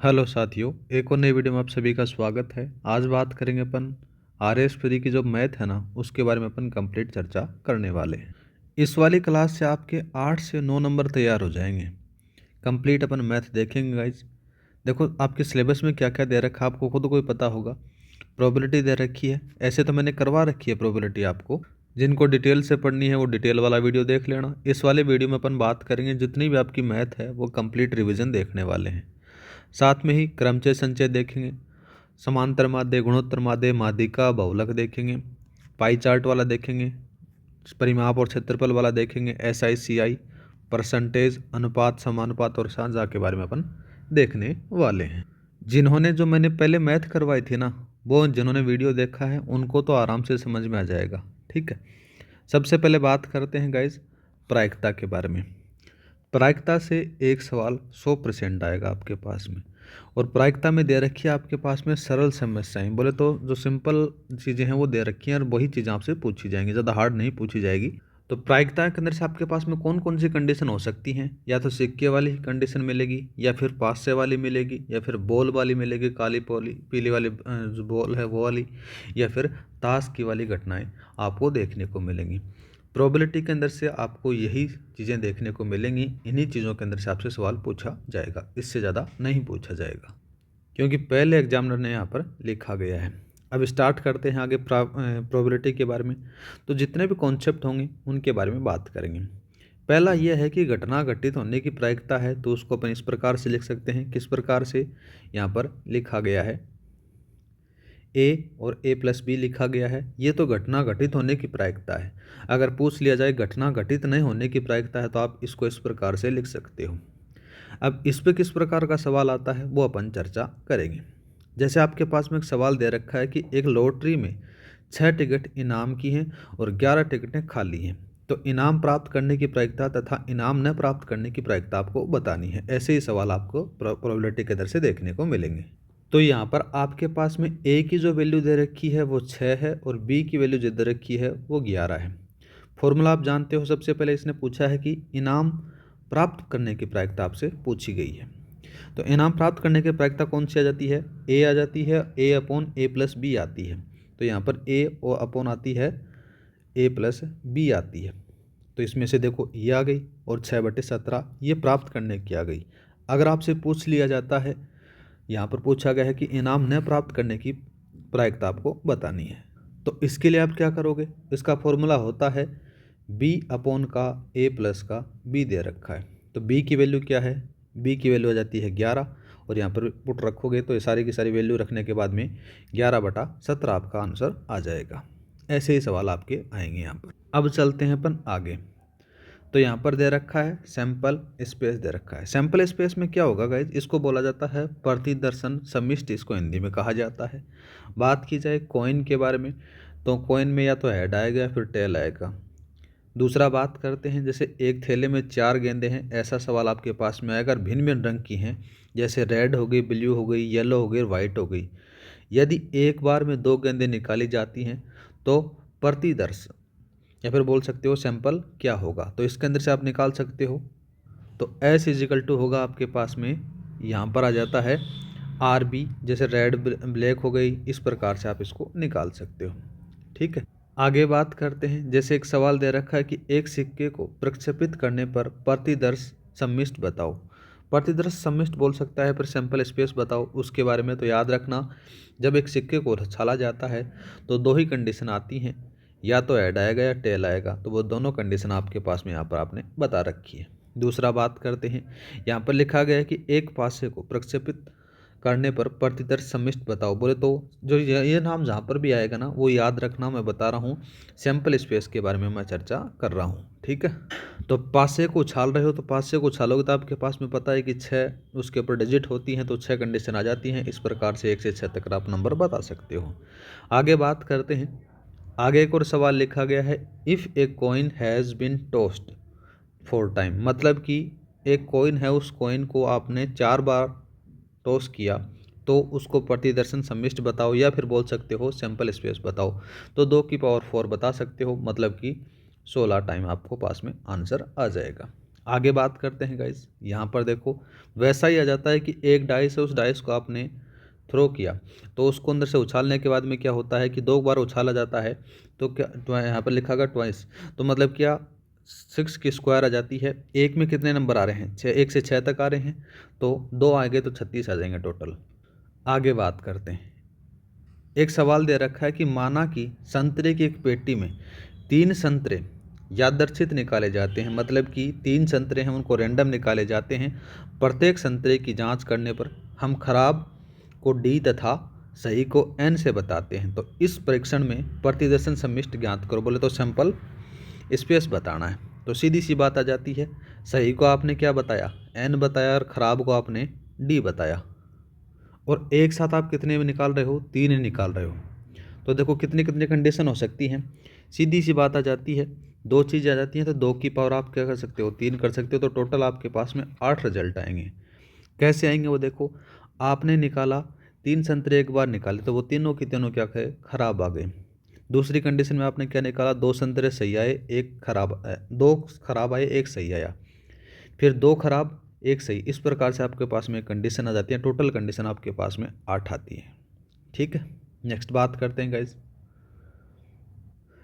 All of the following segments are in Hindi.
हेलो साथियों, एक और नई वीडियो में आप सभी का स्वागत है। आज बात करेंगे अपन आरएस फ्री की जो मैथ है ना, उसके बारे में अपन कंप्लीट चर्चा करने वाले हैं। इस वाली क्लास से आपके 8 से 9 नंबर तैयार हो जाएंगे। कंप्लीट अपन मैथ देखेंगे गाइज। देखो आपके सिलेबस में क्या क्या दे रखा है आपको खुद को ही पता होगा। प्रोबेबिलिटी दे रखी है, ऐसे तो मैंने करवा रखी है प्रोबेबिलिटी आपको। जिनको डिटेल से पढ़नी है वो डिटेल वाला वीडियो देख लेना। इस वाले वीडियो में अपन बात करेंगे जितनी भी आपकी मैथ है वो कंप्लीट रिवीजन देखने वाले हैं। साथ में ही क्रमचय संचय देखेंगे, समांतर माध्य, गुणोत्तर माध्य, माध्यिका, बहुलक देखेंगे, पाई चार्ट वाला देखेंगे, परिमाप और क्षेत्रफल वाला देखेंगे, SI CI, परसेंटेज, अनुपात, समानुपात और साझा के बारे में अपन देखने वाले हैं। जिन्होंने जो मैंने पहले मैथ करवाई थी ना, वो जिन्होंने वीडियो देखा है उनको तो आराम से समझ में आ जाएगा। ठीक है, सबसे पहले बात करते हैं गाइज प्रायिकता के बारे में। प्रायिकता से एक सवाल 100% आएगा आपके पास में, और प्रायिकता में दे रखी है आपके पास में सरल समस्याएं। बोले तो जो सिंपल चीज़ें हैं वो दे रखी हैं और वही चीज़ें आपसे पूछी जाएंगी, ज़्यादा हार्ड नहीं पूछी जाएगी। तो प्रायिकता के अंदर से आपके पास में कौन कौन सी कंडीशन हो सकती हैं, या तो सिक्के वाली कंडीशन मिलेगी, या फिर पासे वाली मिलेगी, या फिर बॉल वाली मिलेगी, काली पोली पीली वाली जो बॉल है वो वाली, या फिर ताश की वाली घटनाएं आपको देखने को मिलेंगी। प्रोबेबिलिटी के अंदर से आपको यही चीज़ें देखने को मिलेंगी। इन्हीं चीज़ों के अंदर से आपसे सवाल पूछा जाएगा, इससे ज़्यादा नहीं पूछा जाएगा, क्योंकि पहले एग्जामिनर ने यहाँ पर लिखा गया है। अब स्टार्ट करते हैं आगे प्रोबेबिलिटी के बारे में। तो जितने भी कॉन्सेप्ट होंगे उनके बारे में बात करेंगे। पहला यह है कि घटना घटित होने की प्रायिकता है, तो उसको अपन इस प्रकार से लिख सकते हैं। किस प्रकार से? यहाँ पर लिखा गया है A और A+B लिखा गया है। ये तो घटना घटित होने की प्रायिकता है। अगर पूछ लिया जाए घटना घटित नहीं होने की प्रायिकता है, तो आप इसको इस प्रकार से लिख सकते हो। अब इस पे किस प्रकार का सवाल आता है वो अपन चर्चा करेंगे। जैसे आपके पास में एक सवाल दे रखा है कि एक लॉटरी में 6 टिकट इनाम की हैं और 11 टिकटें खाली हैं, तो इनाम प्राप्त करने की प्रायिकता तथा इनाम न प्राप्त करने की प्रायिकता आपको बतानी है। ऐसे ही सवाल आपको प्रोबेबिलिटी के दर से देखने को मिलेंगे। तो यहाँ पर आपके पास में A की जो वैल्यू दे रखी है वो 6 है, और B की वैल्यू जो दे रखी है वो 11 है। फॉर्मूला आप जानते हो। सबसे पहले इसने पूछा है कि इनाम प्राप्त करने की प्रायिकता आपसे पूछी गई है। तो इनाम प्राप्त करने की प्रायिकता कौन सी आ जाती है? A आ जाती है, A/A+B आती है। तो यहाँ पर A और अपॉन आती है A+B आती है। तो इसमें से देखो ये आ गई, और 6/17 ये प्राप्त करने की आ गई। अगर आपसे पूछ लिया जाता है, यहाँ पर पूछा गया है कि इनाम न प्राप्त करने की प्रायिकता आपको बतानी है, तो इसके लिए आप क्या करोगे? इसका फॉर्मूला होता है B/का A+ का B दे रखा है, तो B की वैल्यू क्या है? B की वैल्यू आ जाती है 11, और यहाँ पर पुट रखोगे तो ये सारी की सारी वैल्यू रखने के बाद में 11/17 आपका आंसर आ जाएगा। ऐसे ही सवाल आपके आएंगे यहाँ पर। अब चलते हैं अपन आगे। तो यहाँ पर दे रखा है सैंपल स्पेस दे रखा है। सैंपल स्पेस में क्या होगा गाइज? इसको बोला जाता है प्रतिदर्शन समिष्टि, इसको हिंदी में कहा जाता है। बात की जाए कॉइन के बारे में, तो कॉइन में या तो हेड आएगा या फिर टेल आएगा। दूसरा बात करते हैं, जैसे एक थैले में 4 गेंदें हैं, ऐसा सवाल आपके पास में आएगा। अगर भिन्न भिन्न रंग की हैं, जैसे रेड हो गई, ब्लू हो गई, येलो हो गई, वाइट हो गई, यदि एक बार में 2 गेंदें निकाली जाती हैं तो प्रतिदर्श या फिर बोल सकते हो सैंपल क्या होगा? तो इसके अंदर से आप निकाल सकते हो। तो S= होगा आपके पास में, यहाँ पर आ जाता है RB, जैसे रेड ब्लैक हो गई, इस प्रकार से आप इसको निकाल सकते हो। ठीक है, आगे बात करते हैं। जैसे एक सवाल दे रखा है कि एक सिक्के को प्रक्षेपित करने पर प्रतिदर्श सम्मिष्ट बताओ। प्रतिदर्श सम्मिष्ट बोल सकता है, फिर सैंपल स्पेस बताओ। उसके बारे में तो याद रखना, जब एक सिक्के को उछाला जाता है तो 2 ही कंडीशन आती हैं, या तो हेड आएगा या टेल आएगा। तो वो दोनों कंडीशन आपके पास में यहाँ पर आपने बता रखी है। दूसरा बात करते हैं, यहाँ पर लिखा गया है कि एक पासे को प्रक्षेपित करने पर प्रतिदर्श सम्मिष्ट बताओ। बोले तो जो ये नाम जहाँ पर भी आएगा ना वो याद रखना। मैं बता रहा हूँ सैंपल स्पेस के बारे में मैं चर्चा कर रहा हूँ। ठीक है, तो पासे को उछाल रहे हो, तो पासे को उछालोगे तो आपके पास में पता है कि 6 उसके ऊपर डिजिट होती हैं, तो 6 कंडीशन आ जाती हैं। इस प्रकार से 1 से 6 तक आप नंबर बता सकते हो। आगे बात करते हैं। आगे एक और सवाल लिखा गया है, if a coin has been tossed 4 time, मतलब कि एक कॉइन है, उस कॉइन को आपने 4 बार टॉस किया, तो उसको प्रतिदर्शन सम्मिष्ट बताओ, या फिर बोल सकते हो सैंपल स्पेस बताओ। तो 2 की पावर 4 बता सकते हो, मतलब कि 16 टाइम आपको पास में आंसर आ जाएगा। आगे बात करते हैं गाइस। यहाँ पर देखो वैसा ही आ जाता है कि एक डाइस है, उस डाइस को आपने थ्रो किया तो उसको अंदर से उछालने के बाद में क्या होता है कि 2 बार उछाला जाता है। तो क्या यहाँ पर लिखा गया ट्वाइस, तो मतलब क्या 6 की स्क्वायर आ जाती है। एक में कितने नंबर आ रहे हैं, 6, 1 से 6 तक आ रहे हैं, तो 2 आ गए तो 36 आ जाएंगे टोटल। आगे बात करते हैं। एक सवाल दे रखा है कि माना कि संतरे की एक पेटी में 3 संतरे यादृच्छिक निकाले जाते हैं, मतलब कि 3 संतरे हैं उनको रैंडम निकाले जाते हैं। प्रत्येक संतरे की जांच करने पर हम खराब को डी तथा सही को एन से बताते हैं। तो इस परीक्षण में प्रतिदर्शन सम्मिष्ट ज्ञात करो। बोले तो सैंपल स्पेस बताना है। तो सीधी सी बात आ जाती है, सही को आपने क्या बताया, एन बताया, और खराब को आपने डी बताया। और एक साथ आप कितने में निकाल रहे हो, 3 निकाल रहे हो। तो देखो कितनी कितनी कंडीशन हो सकती हैं। सीधी सी बात आ जाती है, 2 चीज़ आ जाती हैं तो 2 की पावर आप क्या कर सकते हो, 3 कर सकते हो। तो टोटल आपके पास में 8 रिजल्ट आएंगे। कैसे आएंगे वो देखो, आपने निकाला 3 संतरे एक बार निकाले तो वो तीनों की तीनों क्या कहे, खराब आ गए। दूसरी कंडीशन में आपने क्या निकाला, 2 संतरे सही आए, 1 खराब आए, 2 खराब आए, 1 सही आया, फिर 2 खराब 1 सही। इस प्रकार से आपके पास में कंडीशन आ जाती है। टोटल कंडीशन आपके पास में 8 आती है। ठीक है, नेक्स्ट बात करते हैं गाइज।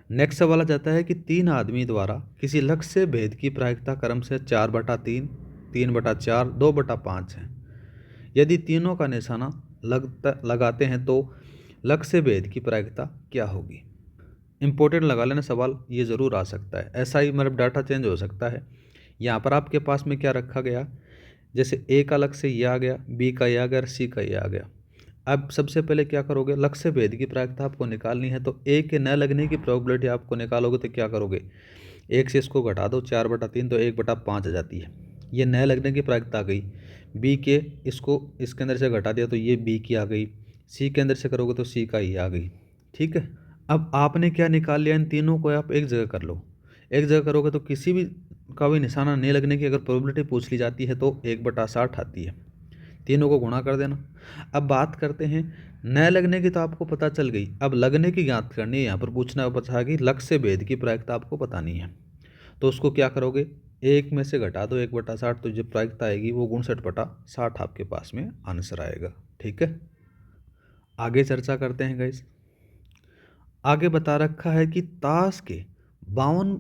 नेक्स्ट सवाल आ जाता है कि 3 आदमी द्वारा किसी लक्ष्य से भेद की प्रायिकता क्रम से 4/3, 3/4, 2/5 है। यदि तीनों का निशाना लगाते हैं तो लक्ष्य से भेद की प्रायिकता क्या होगी। इंपॉर्टेंट लगा लेना सवाल, ये ज़रूर आ सकता है। ऐसा ही मतलब डाटा चेंज हो सकता है। यहाँ पर आपके पास में क्या रखा गया, जैसे ए का लक्ष्य ये आ गया, बी का ये आ गया, सी का ये आ गया। अब सबसे पहले क्या करोगे, लक्ष्य भेद की प्रायिकता आपको निकालनी है। तो ए के न लगने की प्रोबेबिलिटी आपको निकालोगे तो क्या करोगे, 1 से इसको घटा दो, 4/3 तो 1/5 आ जाती है। ये न लगने की प्रायिकता आ गई। बी के इसको इसके अंदर से घटा दिया तो ये बी की आ गई। सी के अंदर से करोगे तो सी का ही आ गई। ठीक है, अब आपने क्या निकाल लिया, इन तीनों को आप एक जगह कर लो। एक जगह करोगे तो किसी भी का भी निशाना नहीं लगने की अगर प्रोबेबिलिटी पूछ ली जाती है तो 1/60 आती है। तीनों को गुणा कर देना। अब बात करते हैं, न लगने की तो आपको पता चल गई, अब लगने की ज्ञात करनी है। यहाँ पर पूछना पता है कि लक्ष्य भेद की प्रायिकता आपको बतानी है। तो उसको क्या करोगे, 1 में से घटा दो 1/60, तो जो प्रायिकता आएगी वो 59/60 आपके पास में आंसर आएगा। ठीक है, आगे चर्चा करते हैं गाइस। आगे बता रखा है कि ताश के 52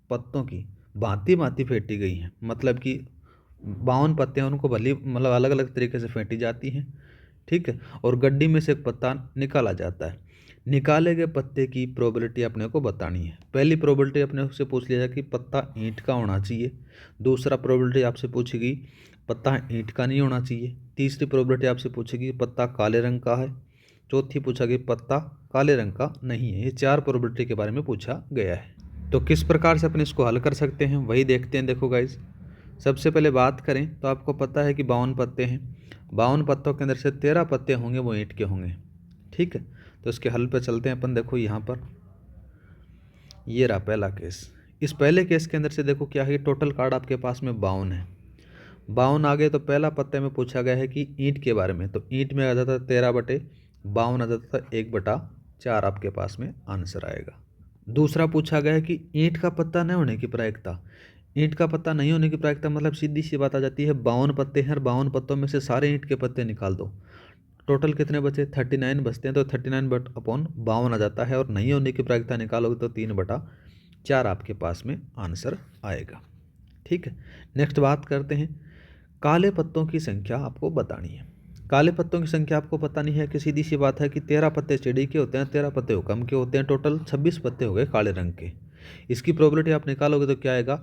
पत्तों की भांति भांति फेंटी गई हैं, मतलब कि 52 पत्ते हैं, उनको भली मतलब अलग अलग तरीके से फेंटी जाती हैं। ठीक है, और गड्डी में से एक पत्ता निकाला जाता है। निकाले गए पत्ते की प्रोबेबिलिटी अपने को बतानी है। पहली प्रोबेबिलिटी अपने से पूछ लिया जाए कि पत्ता ईंट का होना चाहिए। दूसरा प्रोबेबिलिटी आपसे पूछेगी पत्ता ईंट का नहीं होना चाहिए। तीसरी प्रोबेबिलिटी आपसे पूछेगी पत्ता काले रंग का है। चौथी पूछा गया पत्ता काले रंग का नहीं है। ये 4 प्रोबेबिलिटी के बारे में पूछा गया है। तो किस प्रकार से अपन इसको हल कर सकते हैं वही देखते हैं। देखो गाइज, सबसे पहले बात करें तो आपको पता है कि 52 पत्ते हैं। 52 पत्तों के अंदर से 13 पत्ते होंगे वो ईंट के होंगे। ठीक है, तो इसके हल पे चलते हैं अपन। देखो यहाँ पर ये रहा पहला केस। इस पहले केस के अंदर से देखो क्या है, टोटल कार्ड आपके पास में 52 है। 52 आ गए तो पहला पत्ते में पूछा गया है कि ईंट के बारे में, तो ईंट में आ जाता है 13/52 आ जाता है, 1/4 आपके पास में आंसर आएगा। दूसरा पूछा गया है कि ईंट का पत्ता नहीं होने की प्रायिकता। ईंट का पत्ता नहीं होने की प्रायिकता मतलब सीधी सी बात आ जाती है, 52 पत्ते हैं और 52 पत्तों में से सारे ईंट के पत्ते निकाल दो। टोटल कितने बचे, 39 बचते हैं, तो 39/52 आ जाता है। और नहीं होने की प्रायिकता निकालोगे तो 3/4 आपके पास में आंसर आएगा। ठीक है, नेक्स्ट बात करते हैं, काले पत्तों की संख्या आपको बतानी है। काले पत्तों की संख्या आपको पता नहीं है कि सीधी सी बात है कि 13 पत्ते चिड़ी के होते हैं, 13 पत्ते हुक्म के होते हैं, टोटल 26 पत्ते हो गए काले रंग के। इसकी प्रोबेबिलिटी आप निकालोगे तो क्या आएगा,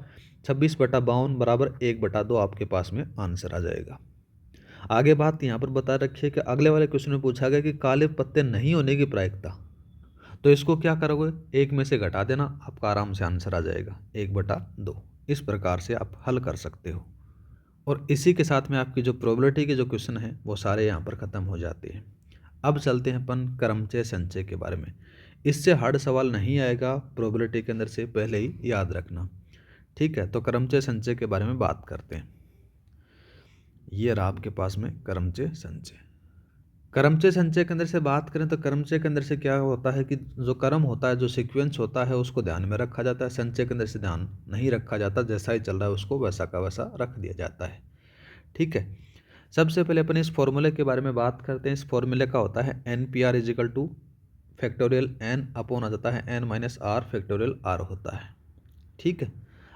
26/52 बराबर 1/2 आपके पास में आंसर आ जाएगा। आगे बात यहाँ पर बता रखी है कि अगले वाले क्वेश्चन में पूछा गया कि काले पत्ते नहीं होने की प्रायिकता। तो इसको क्या करोगे, 1 में से घटा देना, आपका आराम से आंसर आ जाएगा 1/2। इस प्रकार से आप हल कर सकते हो। और इसी के साथ में आपकी जो प्रोबेबिलिटी के जो क्वेश्चन हैं वो सारे यहाँ पर ख़त्म हो जाते हैं। अब चलते हैं अपन क्रमचय संचय के बारे में। इससे हार्ड सवाल नहीं आएगा, प्रोबेबिलिटी के अंदर से पहले ही याद रखना। ठीक है, तो क्रमचय संचय के बारे में बात करते हैं। ये रहा आपके पास में क्रमचय संचय। क्रमचय संचय के अंदर से बात करें तो क्रमचय के अंदर से क्या होता है कि जो क्रम होता है, जो सीक्वेंस होता है, उसको ध्यान में रखा जाता है। संचय के अंदर से ध्यान नहीं रखा जाता, जैसा ही चल रहा है उसको वैसा का वैसा रख दिया जाता है। ठीक है, सबसे पहले अपन इस फॉर्मूले के बारे में बात करते हैं। इस फॉर्मूले का होता है n p r equal to factorial n upon आ जाता है n minus r factorial r होता है। ठीक है,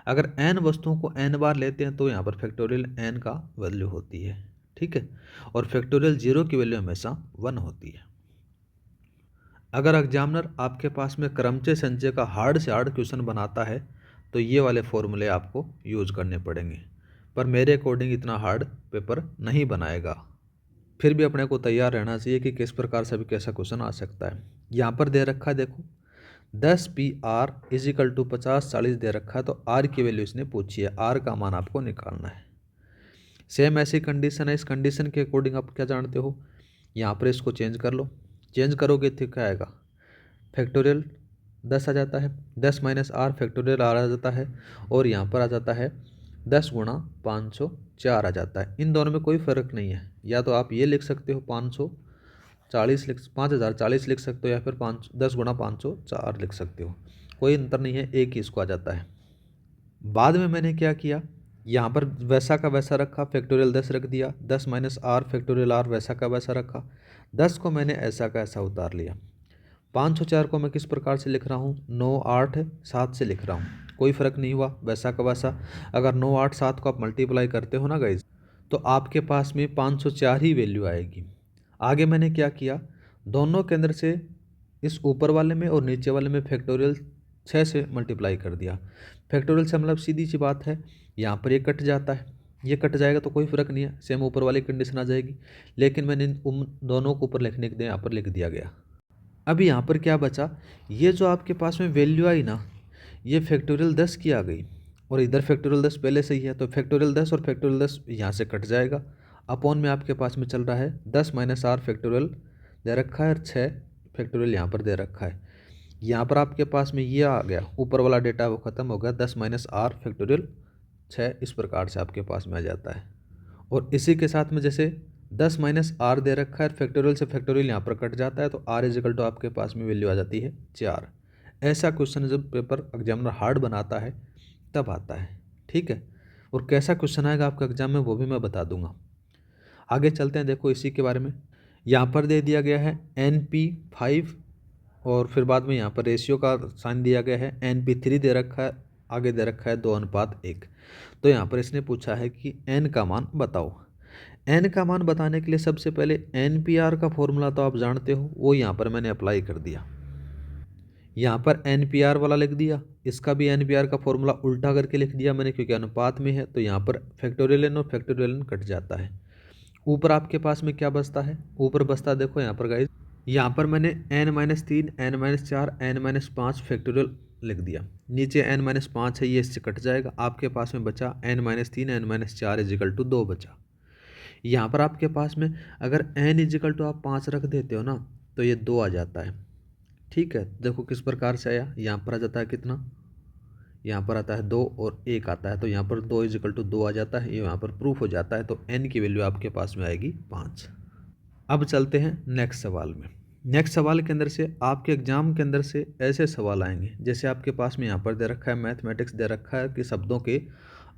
अगर एन वस्तुओं को एन बार लेते हैं तो यहाँ पर फैक्टोरियल एन का वैल्यू होती है। ठीक है, और फैक्टोरियल जीरो की वैल्यू हमेशा 1 होती है। अगर एग्जामिनर आपके पास में क्रमचय संचय का हार्ड से हार्ड क्वेश्चन बनाता है तो ये वाले फॉर्मूले आपको यूज करने पड़ेंगे, पर मेरे अकॉर्डिंग इतना हार्ड पेपर नहीं बनाएगा। फिर भी अपने को तैयार रहना चाहिए कि किस प्रकार से भी कैसा क्वेश्चन आ सकता है। यहाँ पर दे रखा है, देखो 10 पी आर इजिकल टू 50-40 दे रखा है, तो आर की वैल्यू इसने पूछी है, आर का मान आपको निकालना है। सेम ऐसी कंडीशन है, इस कंडीशन के अकॉर्डिंग आप क्या जानते हो, यहाँ पर इसको चेंज कर लो। चेंज करोगे तो क्या आएगा, फैक्टोरियल 10 आ जाता है, 10 माइनस आर फैक्टोरियल आर आ जाता है, और यहाँ पर आ जाता है 10 गुणा 504 आ जाता है। इन दोनों में कोई फ़र्क नहीं है, या तो आप ये लिख सकते हो 5040 लिख सकते हो, या फिर 10 गुणा 504 लिख सकते हो, कोई अंतर नहीं है, एक ही इसको आ जाता है। बाद में मैंने क्या किया, यहाँ पर वैसा का वैसा रखा, फैक्टोरियल 10 रख दिया, 10 माइनस आर फैक्टोरियल आर वैसा का वैसा रखा, 10 को मैंने ऐसा का ऐसा उतार लिया। 504 को मैं किस प्रकार से लिख रहा हूँ, 9 8 7 से लिख रहा हूँ, कोई फ़र्क नहीं हुआ, वैसा का वैसा। अगर 9 8 7 को आप मल्टीप्लाई करते हो ना गाइज, तो आपके पास में 504 ही वैल्यू आएगी। आगे मैंने क्या किया, दोनों के अंदर से इस ऊपर वाले में और नीचे वाले में फैक्टोरियल 6 से मल्टीप्लाई कर दिया। फैक्टोरियल से मतलब सीधी सी बात है, यहाँ पर ये कट जाता है, ये कट जाएगा तो कोई फ़र्क नहीं है, सेम ऊपर वाली कंडीशन आ जाएगी। लेकिन मैंने उन दोनों को ऊपर लिखने के लिए यहाँ पर लिख दिया गया। अब यहाँ पर क्या बचा, ये जो आपके पास में वैल्यू आई ना, ये फैक्टोरियल 10 की आ गई, और इधर फैक्टोरियल 10 पहले से ही है, तो फैक्टोरियल 10 और फैक्टोरियल 10 यहाँ से कट जाएगा। अपॉन में आपके पास में चल रहा है 10 माइनस आर फैक्टोरियल दे रखा है, और 6 फैक्टोरियल यहाँ पर दे रखा है। यहाँ पर आपके पास में ये आ गया, ऊपर वाला डेटा वो ख़त्म हो गया, 10 माइनस आर फैक्टोरियल 6 इस प्रकार से आपके पास में आ जाता है। और इसी के साथ में जैसे 10 माइनस आर दे रखा है, फैक्टोरियल से फैक्टोरियल यहाँ पर कट जाता है, तो आर इजिकल टू आपके पास में वैल्यू आ जाती है 4। ऐसा क्वेश्चन जब पेपर एग्जामिनर हार्ड बनाता है तब आता है। ठीक है, और कैसा क्वेश्चन आएगा आपका एग्जाम में वो भी मैं बता दूंगा। आगे चलते हैं, देखो इसी के बारे में। यहाँ पर दे दिया गया है NP5, और फिर बाद में यहाँ पर रेशियो का साइन दिया गया है, NP3 दे रखा है, आगे दे रखा है 2:1। तो यहाँ पर इसने पूछा है कि n का मान बताओ। n का मान बताने के लिए सबसे पहले NPR का फॉर्मूला तो आप जानते हो, वो यहाँ पर मैंने अप्लाई कर दिया। यहाँ पर NPR वाला लिख दिया, इसका भी NPR का फॉर्मूला उल्टा करके लिख दिया मैंने, क्योंकि अनुपात में है, तो यहाँ पर फैक्टोरियल n और फैक्टोरियल n कट जाता है। ऊपर आपके पास में क्या बचता है, ऊपर बचता देखो यहाँ पर गाइज, यहाँ पर मैंने n-3 n-4 n-5 फैक्टोरियल लिख दिया, नीचे n-5 है, ये इससे कट जाएगा, आपके पास में बचा n-3 n-4 इजिकल टू 2 बचा। यहाँ पर आपके पास में अगर n इजिकल टू आप 5 रख देते हो ना, तो ये 2 आ जाता है। ठीक है, देखो किस प्रकार से आया, यहाँ पर आ जाता है कितना, यहाँ पर आता है 2 और 1 आता है, तो यहाँ पर 2 इजिकल टू 2 आ जाता है, ये यहाँ पर प्रूफ हो जाता है, तो n की वैल्यू आपके पास में आएगी 5। अब चलते हैं नेक्स्ट सवाल में। नेक्स्ट सवाल के अंदर से आपके एग्जाम के अंदर से ऐसे सवाल आएंगे, जैसे आपके पास में यहाँ पर दे रखा है, मैथमेटिक्स दे रखा है कि शब्दों के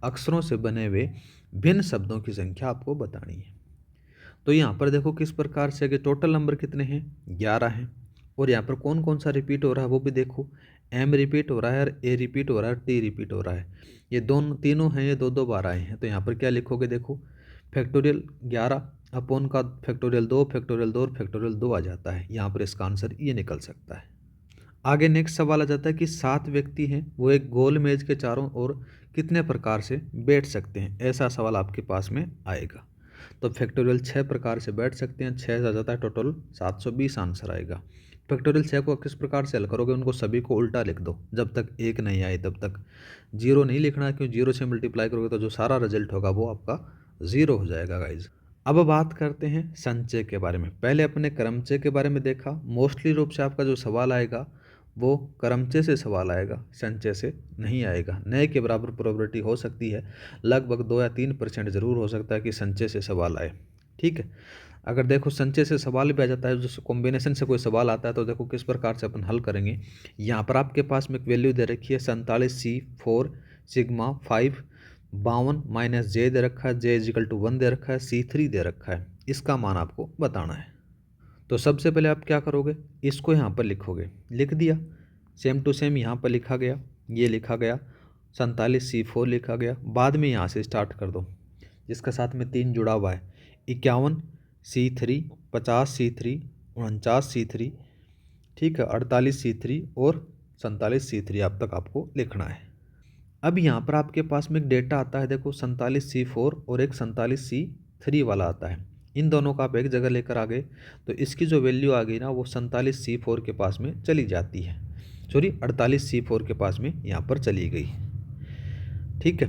अक्षरों से बने हुए भिन्न शब्दों की संख्या आपको बतानी है। तो यहाँ पर देखो किस प्रकार से, कि टोटल नंबर कितने हैं, 11 हैं, और यहाँ पर कौन कौन सा रिपीट हो रहा है वो भी देखो, m रिपीट हो रहा है, और a रिपीट हो रहा है, t रिपीट हो रहा है, ये दोनों तीनों हैं, ये 2-2 बार आए हैं। तो यहाँ पर क्या लिखोगे, देखो फैक्टोरियल 11 अपॉन का फैक्टोरियल 2 फैक्टोरियल 2 और फैक्टोरियल 2 आ जाता है, यहाँ पर इसका आंसर ये निकल सकता है। आगे नेक्स्ट सवाल आ जाता है कि 7 व्यक्ति हैं, वो एक गोल मेज के चारों ओर कितने प्रकार से बैठ सकते हैं, ऐसा सवाल आपके पास में आएगा। तो फैक्टोरियल 6 प्रकार से बैठ सकते हैं, 6 आ जाता है, टोटल 720 आंसर आएगा। फैक्टोरियल 6 को किस प्रकार से हल करोगे, उनको सभी को उल्टा लिख दो, जब तक 1 नहीं आए तब तक। 0 नहीं लिखना है, क्यों 0 से मल्टीप्लाई करोगे तो जो सारा रिजल्ट होगा वो आपका 0 हो जाएगा गाइज। अब बात करते हैं संचय के बारे में। पहले अपने क्रमचय के बारे में देखा, मोस्टली रूप से आपका जो सवाल आएगा वो क्रमचय से सवाल आएगा, संचय से नहीं आएगा। नए के बराबर प्रोबेबिलिटी हो सकती है, लगभग 2 या 3% ज़रूर हो सकता है कि संचय से सवाल आए। ठीक है, अगर देखो संचय से सवाल भी आ जाता है, जैसे कॉम्बिनेशन से कोई सवाल आता है, तो देखो किस प्रकार से अपन हल करेंगे। यहाँ पर आपके पास में एक वैल्यू दे रखी है 47C4 सिग्मा 5 52 माइनस जे दे रखा है, जे इजिकल टू 1 दे रखा है, C3 दे रखा है। इसका मान आपको बताना है। तो सबसे पहले आप क्या करोगे, इसको यहाँ पर लिखोगे, लिख दिया, सेम टू सेम यहाँ पर लिखा गया, ये लिखा गया, 47C4 लिखा गया। बाद में यहाँ से स्टार्ट कर दो, जिसका साथ में 3 जुड़ा हुआ है, 51C3 50C3 49C3, ठीक है, 48C3 और 47C3 अब तक आपको लिखना है। अब यहाँ पर आपके पास में एक डेटा आता है, देखो 47C4 और एक 47C3 वाला आता है। इन दोनों का आप एक जगह लेकर आ गए, तो इसकी जो वैल्यू आ गई ना, वो 47C4 के पास में चली जाती है, सॉरी 48C4 के पास में यहाँ पर चली गई, ठीक है।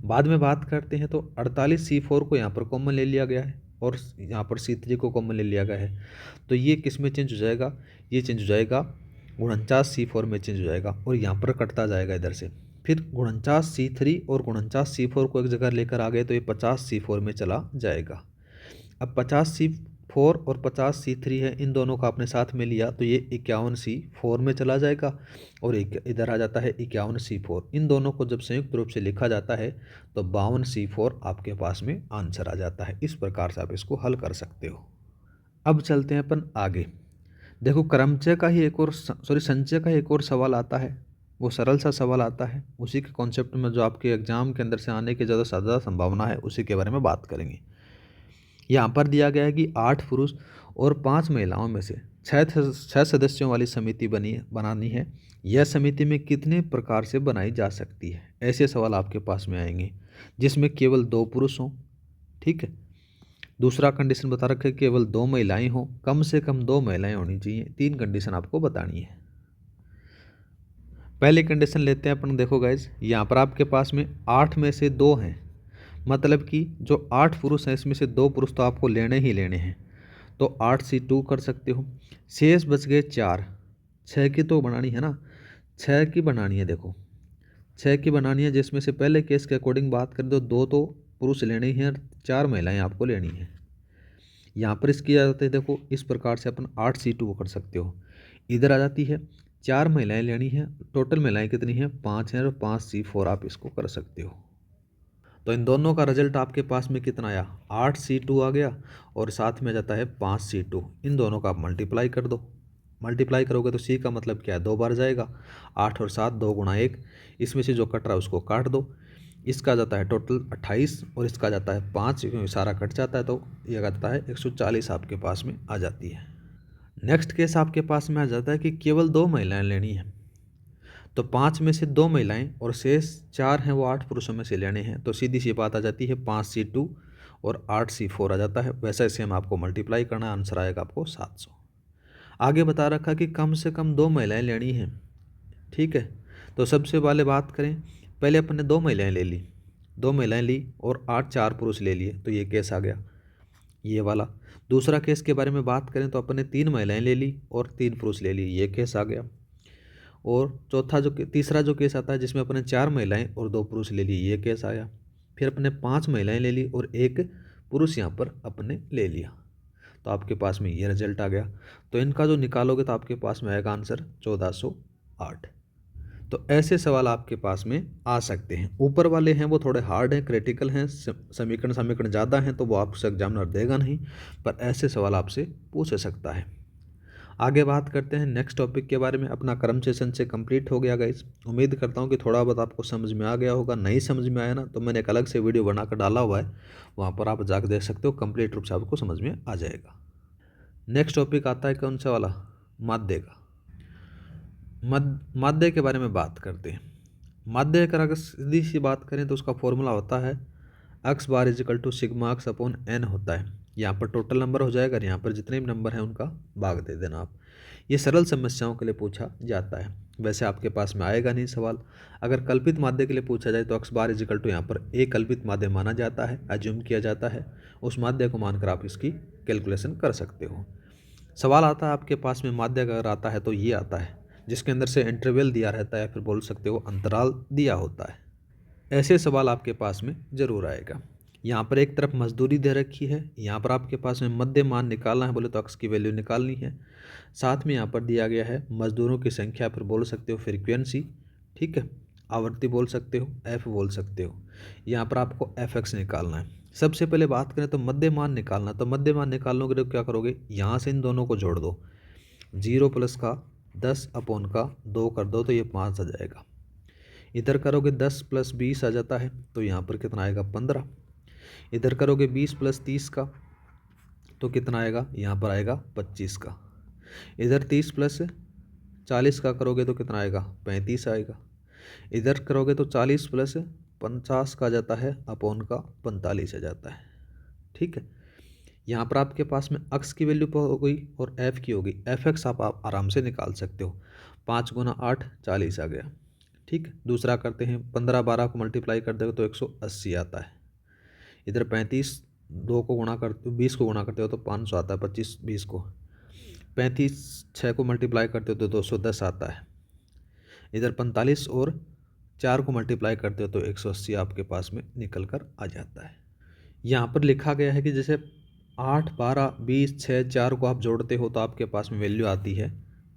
बाद में बात करते हैं, तो 48C4 को यहाँ पर कॉमन ले लिया गया है और यहाँ पर C3 को कॉमन ले लिया गया है, तो ये किस में चेंज हो जाएगा, ये चेंज हो जाएगा 49C4 में चेंज हो जाएगा और यहाँ पर कटता जाएगा इधर से। फिर 49C3 और 49C4 को एक जगह लेकर आ गए, तो ये 50C4 में चला जाएगा। अब 50C4 और 50C3 है, इन दोनों का अपने साथ में लिया, तो ये 51C4 में चला जाएगा और एक इधर आ जाता है 51C4। इन दोनों को जब संयुक्त रूप से लिखा जाता है तो 52C4 आपके पास में आंसर आ जाता है। इस प्रकार से आप इसको हल कर सकते हो। अब चलते हैं अपन आगे। देखो क्रमचय का ही एक और संचय का ही एक और सवाल आता है, वो सरल सा सवाल आता है, उसी के कॉन्सेप्ट में जो आपके एग्जाम के अंदर से आने की ज़्यादा संभावना है, उसी के बारे में बात करेंगे। यहाँ पर दिया गया है कि 8 पुरुष और 5 महिलाओं में से 6 सदस्यों वाली समिति बनानी है। यह समिति में कितने प्रकार से बनाई जा सकती है, ऐसे सवाल आपके पास में आएंगे, जिसमें केवल 2 पुरुष हों, ठीक है। दूसरा कंडीशन बता रखा है केवल 2 महिलाएं हों, कम से कम 2 महिलाएं होनी चाहिए। 3 कंडीशन आपको बतानी है। पहली कंडीशन लेते हैं अपन। देखो गाइज, यहाँ पर आपके पास में 8 में से 2 हैं, मतलब कि जो 8 पुरुष हैं इसमें से 2 पुरुष तो आपको लेने ही लेने हैं, तो 8C2 कर सकते हो। शेष बच गए 4, 6 की तो बनानी है ना, 6 की बनानी है। देखो 6 की बनानी है, जिसमें से पहले केस के अकॉर्डिंग बात करें तो 2 तो पुरुष लेने ही हैं, 4 महिलाएं आपको लेनी है। यहाँ पर इसकी आ जाती है, देखो इस प्रकार से अपन 8C2 को कर सकते हो। इधर आ जाती है 4 महिलाएं लेनी है, टोटल महिलाएं कितनी हैं, 5 हैं, और 5C4 आप इसको कर सकते हो। तो इन दोनों का रिजल्ट आपके पास में कितना आया, 8C2 आ गया और साथ में जाता है 5C2। इन दोनों का आप मल्टीप्लाई कर दो, मल्टीप्लाई करोगे तो C का मतलब क्या है, 2 बार जाएगा, 8 और 7 2 गुणा 1, इसमें से जो कट रहा है उसको काट दो। इसका जाता है टोटल 28 और इसका जाता है 5, क्योंकि सारा कट जाता है, तो ये जाता है 140 आपके पास में आ जाती है। नेक्स्ट केस आपके पास में आ जाता है कि केवल 2 महिलाएं लेनी है, तो 5 में से 2 महिलाएं और शेष 4 हैं वो 8 पुरुषों में से लेने हैं, तो सीधी सी बात आ जाती है 5C2 और 8C4 आ जाता है। वैसा इसे हम आपको मल्टीप्लाई करना, आंसर आएगा आपको 700। आगे बता रखा कि कम से कम 2 महिलाएं लेनी हैं, ठीक है। तो सबसे पहले बात करें, पहले अपन ने 2 महिलाएं ले ली, 2 महिलाएं ली और 4 पुरुष ले लिए, तो ये केस आ गया ये वाला। दूसरा केस के बारे में बात करें तो अपन ने 3 महिलाएं ले ली और 3 पुरुष ले लिए, ये केस आ गया। और तीसरा जो केस आता है जिसमें अपने 4 महिलाएं और 2 पुरुष ले लिए, ये केस आया। फिर अपने 5 महिलाएं ले ली और 1 पुरुष यहाँ पर अपने ले लिया, तो आपके पास में ये रिजल्ट आ गया। तो इनका जो निकालोगे तो आपके पास में आएगा आंसर 1408। तो ऐसे सवाल आपके पास में आ सकते हैं। ऊपर वाले हैं वो थोड़े हार्ड हैं, क्रिटिकल हैं, समीकरण ज़्यादा हैं, तो वो आपसे एग्जामिनर देगा नहीं, पर ऐसे सवाल आपसे पूछ सकता है। आगे बात करते हैं नेक्स्ट टॉपिक के बारे में। अपना कर्म सेशन से कंप्लीट हो गया गाइस। उम्मीद करता हूँ कि थोड़ा बहुत आपको समझ में आ गया होगा। नहीं समझ में आया ना, तो मैंने एक अलग से वीडियो बनाकर डाला हुआ है, वहाँ पर आप जाकर देख सकते हो, कंप्लीट रूप से आपको समझ में आ जाएगा। नेक्स्ट टॉपिक आता है कौन सा वाला, माध्य का। माध्य के बारे में बात करते हैं। माध्य का अगर सीधी सी बात करें तो उसका फॉर्मूला होता है x bar is equal to sigma x upon n होता है। यहाँ पर टोटल नंबर हो जाएगा, यहाँ पर जितने भी नंबर हैं उनका भाग दे देना आप। ये सरल समस्याओं के लिए पूछा जाता है, वैसे आपके पास में आएगा नहीं सवाल। अगर कल्पित माध्य के लिए पूछा जाए तो x बार इजिकल टू यहाँ पर एक कल्पित माध्य माना जाता है, एज्यूम किया जाता है, उस माध्य को मानकर आप इसकी कैलकुलेशन कर सकते हो। सवाल आता है आपके पास में माध्य अगर आता है तो ये आता है, जिसके अंदर से इंटरवल दिया रहता है, फिर बोल सकते हो अंतराल दिया होता है। ऐसे सवाल आपके पास में ज़रूर आएगा। यहाँ पर एक तरफ मजदूरी दे रखी है, यहाँ पर आपके पास में मध्य मान निकालना है, बोले तो अक्स की वैल्यू निकालनी है। साथ में यहाँ पर दिया गया है मजदूरों की संख्या, फिर बोल सकते हो फ्रीक्वेंसी, ठीक है, आवृत्ति बोल सकते हो, एफ बोल सकते हो। यहाँ पर आपको एफ एक्स निकालना है। सबसे पहले बात करें तो मध्य मान निकालना, तो मध्य मान निकालने के लिए क्या करोगे, यहाँ से इन दोनों को जोड़ दो, 0 प्लस का 10 अपॉन का 2 कर दो तो ये 5 आ जाएगा। इधर करोगे 10 प्लस 20 आ जाता है, तो यहाँ पर कितना आएगा 15। इधर करोगे 20 प्लस 30 का तो कितना आएगा, यहाँ पर आएगा 25 का। इधर 30 प्लस 40 का करोगे तो कितना आएगा, 35 आएगा। इधर करोगे तो 40 प्लस 50 का आ जाता है, अपॉन का 45 आ जाता है, ठीक है। यहाँ पर आपके पास में अक्स की वैल्यू हो गई और एफ की होगी। एफ एक्स आप आराम से निकाल सकते हो, 5 गुना 8 40 आ गया, ठीक है। दूसरा करते हैं, 15 12 को मल्टीप्लाई कर दोगे तो 180 आता है। इधर 35 2 को गुणा करते हो, 20 को गुणा करते हो तो 500 आता है, 25 20 को, 35 6 को मल्टीप्लाई करते हो तो 210 आता है। इधर 45 और 4 को मल्टीप्लाई करते हो तो 180 आपके पास में निकल कर आ जाता है। यहाँ पर लिखा गया है कि जैसे 8 12 20 6 4 को आप जोड़ते हो तो आपके पास में वैल्यू आती है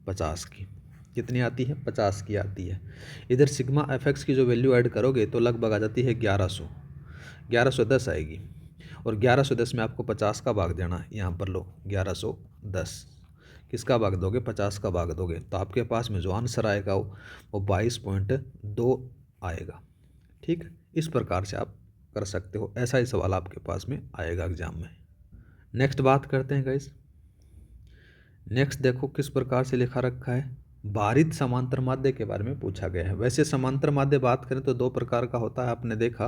50 की। कितनी आती है, 50 की आती है। इधर सिग्मा एफ एक्स की जो वैल्यू ऐड करोगे तो लगभग आ जाती है 1100, 1110 आएगी। और 1110 में आपको 50 का भाग देना है। यहाँ पर लो 1110 किसका भाग दोगे, 50 का भाग दोगे तो आपके पास में जो आंसर आएगा वो 22.2 आएगा, ठीक। इस प्रकार से आप कर सकते हो, ऐसा ही सवाल आपके पास में आएगा एग्जाम में। नेक्स्ट बात करते हैं गाइस। नेक्स्ट देखो किस प्रकार से लिखा रखा है, भारित समांतर माध्य के बारे में पूछा गया है। वैसे समांतर माध्य बात करें तो 2 प्रकार का होता है, आपने देखा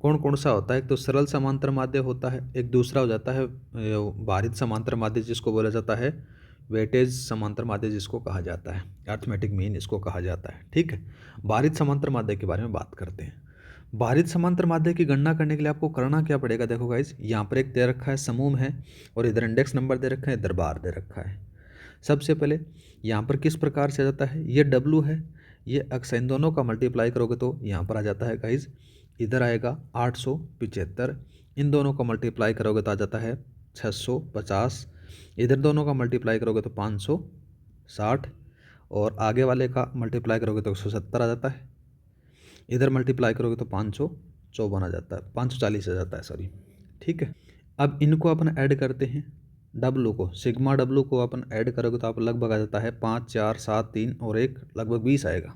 कौन कौन सा होता है। एक तो सरल समांतर माध्य होता है, एक दूसरा हो जाता है भारित समांतर माध्य जिसको बोला जाता है वेटेज समांतर माध्य जिसको कहा जाता है, अर्थमेटिक मीन इसको कहा जाता है, ठीक है। भारित समांतर माध्य के बारे में बात करते हैं। भारित समांतर माध्य की गणना करने के लिए आपको करना क्या पड़ेगा, देखो गाइस, यहाँ पर एक दे रखा है समूह है और इधर इंडेक्स नंबर दे रखा है, इधर बार दे रखा है। सबसे पहले यहाँ पर किस प्रकार से आ जाता है, ये W है, ये अक्स इन दोनों का मल्टीप्लाई करोगे तो यहाँ पर आ जाता है गाइस, इधर आएगा 875, इन दोनों का मल्टीप्लाई करोगे तो आ जाता है 650, इधर दोनों का मल्टीप्लाई करोगे तो 560 और आगे वाले का मल्टीप्लाई करोगे तो 170 आ जाता है। इधर मल्टीप्लाई करोगे तो 554 आ जाता है, 540 आ जाता है, सॉरी, ठीक है। अब इनको अपन ऐड करते हैं, W को, सिग्मा W को अपन ऐड करोगे तो आप लगभग आ जाता है 5 4 7 3 और 1 लगभग 20 आएगा,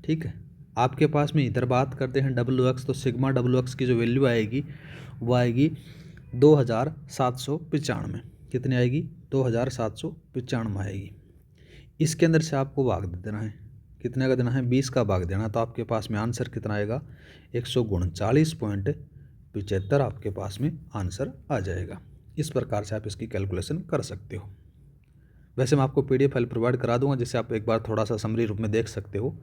ठीक है। आपके पास में इधर बात करते हैं WX, तो सिग्मा WX की जो वैल्यू आएगी वो आएगी 2795। कितनी आएगी, 2795 आएगी। इसके अंदर से आपको भाग दे देना है, कितने का देना है, 20 का भाग देना, तो आपके पास में आंसर कितना आएगा, 139.75 आपके पास में आंसर आ जाएगा। इस प्रकार से आप इसकी कैलकुलेशन कर सकते हो। वैसे मैं आपको PDF फाइल प्रोवाइड करा दूंगा जिससे आप एक बार थोड़ा सा समरी रूप में देख सकते हो,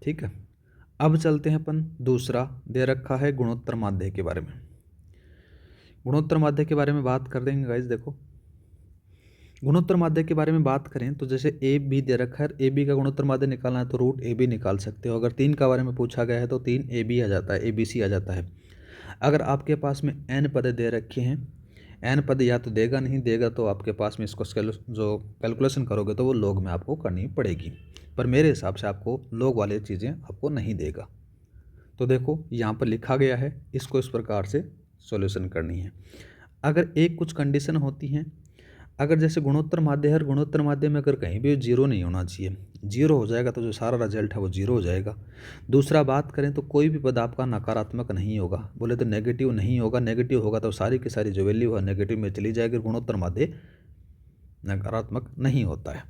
ठीक है। अब चलते हैं अपन, दूसरा दे रखा है गुणोत्तर माध्य के बारे में। गुणोत्तर माध्य के बारे में बात कर देंगे गाइज। देखो गुणोत्तर माध्य के बारे में बात करें तो जैसे AB दे रखा है, AB का गुणोत्तर माध्य निकालना है तो रूट AB निकाल सकते हो। अगर 3 का बारे में पूछा गया है तो 3AB आ जाता है, ABC आ जाता है। अगर आपके पास में n पद दे रखे हैं, n पद या तो देगा नहीं देगा तो आपके पास में इसको जो कैलकुलेशन करोगे तो वो लॉग में आपको करनी पड़ेगी, पर मेरे हिसाब से आपको लॉग वाली चीज़ें आपको नहीं देगा। तो देखो यहाँ पर लिखा गया है, इसको इस प्रकार से सॉल्यूशन करनी है। अगर एक कुछ कंडीशन होती हैं, अगर जैसे गुणोत्तर माध्य है, गुणोत्तर माध्य में अगर कहीं भी जीरो नहीं होना चाहिए, जीरो हो जाएगा तो जो सारा रिजल्ट है वो जीरो हो जाएगा। दूसरा बात करें तो कोई भी पद आपका नकारात्मक नहीं होगा, बोले तो नेगेटिव नहीं होगा, नेगेटिव होगा तो सारी की सारी जो वैल्यू है नेगेटिव में चली जाएगी। गुणोत्तर माध्य नकारात्मक नहीं होता है।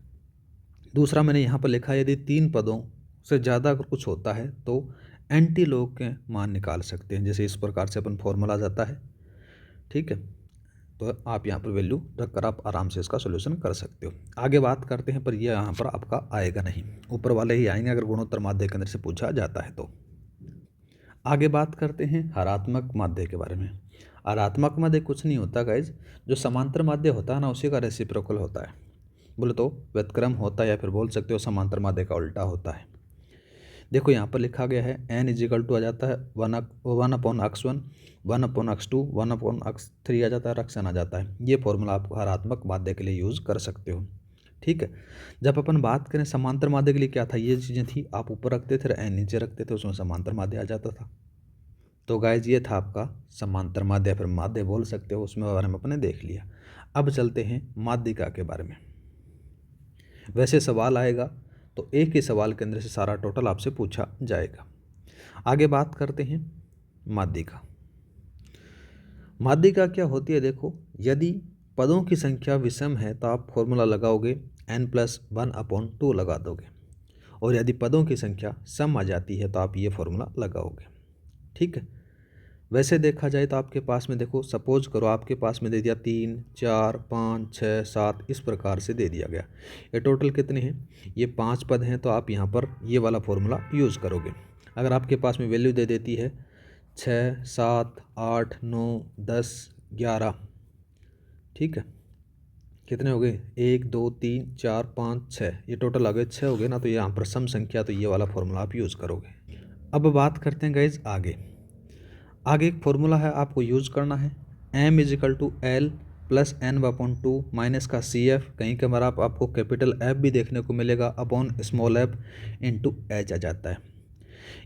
दूसरा मैंने यहाँ पर लिखा है, यदि 3 पदों से ज़्यादा अगर कुछ होता है तो एंटी लॉग के मान निकाल सकते हैं, जैसे इस प्रकार से अपन फॉर्मूला जाता है, ठीक है। तो आप यहाँ पर वैल्यू रखकर आप आराम से इसका सॉल्यूशन कर सकते हो। आगे बात करते हैं, पर ये यहाँ पर आपका आएगा नहीं, ऊपर वाले ही आएंगे अगर गुणोत्तर माध्य के अंदर से पूछा जाता है तो। आगे बात करते हैं हरात्मक माध्य के बारे में। हरात्मक माध्य कुछ नहीं होता गाइज, जो समांतर माध्य होता है ना उसी का रेसिप्रोकल होता है, बोले तो व्युत्क्रम होता है या फिर बोल सकते हो समांतर माध्य का उल्टा होता है। देखो यहाँ पर लिखा गया है n इजिकल टू आ जाता है 1/x1, 1/x2, 1/x3 आ जाता है, रक्षण आ जाता है। ये फॉर्मूला आप हरात्मक माध्य के लिए यूज़ कर सकते हो। ठीक है, जब अपन बात करें समांतर माध्य के लिए क्या था, ये चीज़ें थी, आप ऊपर रखते थे n नीचे रखते थे, उसमें समांतर माध्य आ जाता था। तो गाइज ये था आपका समांतर माध्य या फिर माध्य बोल सकते हो, उसमें बारे में अपने देख लिया। अब चलते हैं माध्यिका के बारे में। वैसे सवाल आएगा तो एक ही सवाल के अंदर से सारा टोटल आपसे पूछा जाएगा। आगे बात करते हैं माध्यिका। माध्यिका क्या होती है, देखो यदि पदों की संख्या विषम है तो आप फॉर्मूला लगाओगे n+1/2 लगा दोगे, और यदि पदों की संख्या सम आ जाती है तो आप ये फॉर्मूला लगाओगे। ठीक है, वैसे देखा जाए तो आपके पास में देखो, सपोज करो आपके पास में दे दिया 3, 4, 5, 6, 7 इस प्रकार से दे दिया गया। ये टोटल कितने हैं, ये 5 पद हैं, तो आप यहाँ पर ये वाला फॉर्मूला यूज़ करोगे। अगर आपके पास में वैल्यू दे देती है 6, 7, 8, 9, 10, 11, ठीक है, कितने हो गए, 1, 2, 3, 4, 5, 6, ये टोटल आ गए 6 हो गए ना, तो यहाँ पर सम संख्या, तो ये वाला फॉर्मूला आप यूज़ करोगे। अब बात करते हैं गाइज आगे एक फॉर्मूला है, आपको यूज़ करना है m=L+n/2 माइनस का CF, कहीं कभार आपको कैपिटल F भी देखने को मिलेगा, upon small f into h आ जाता है।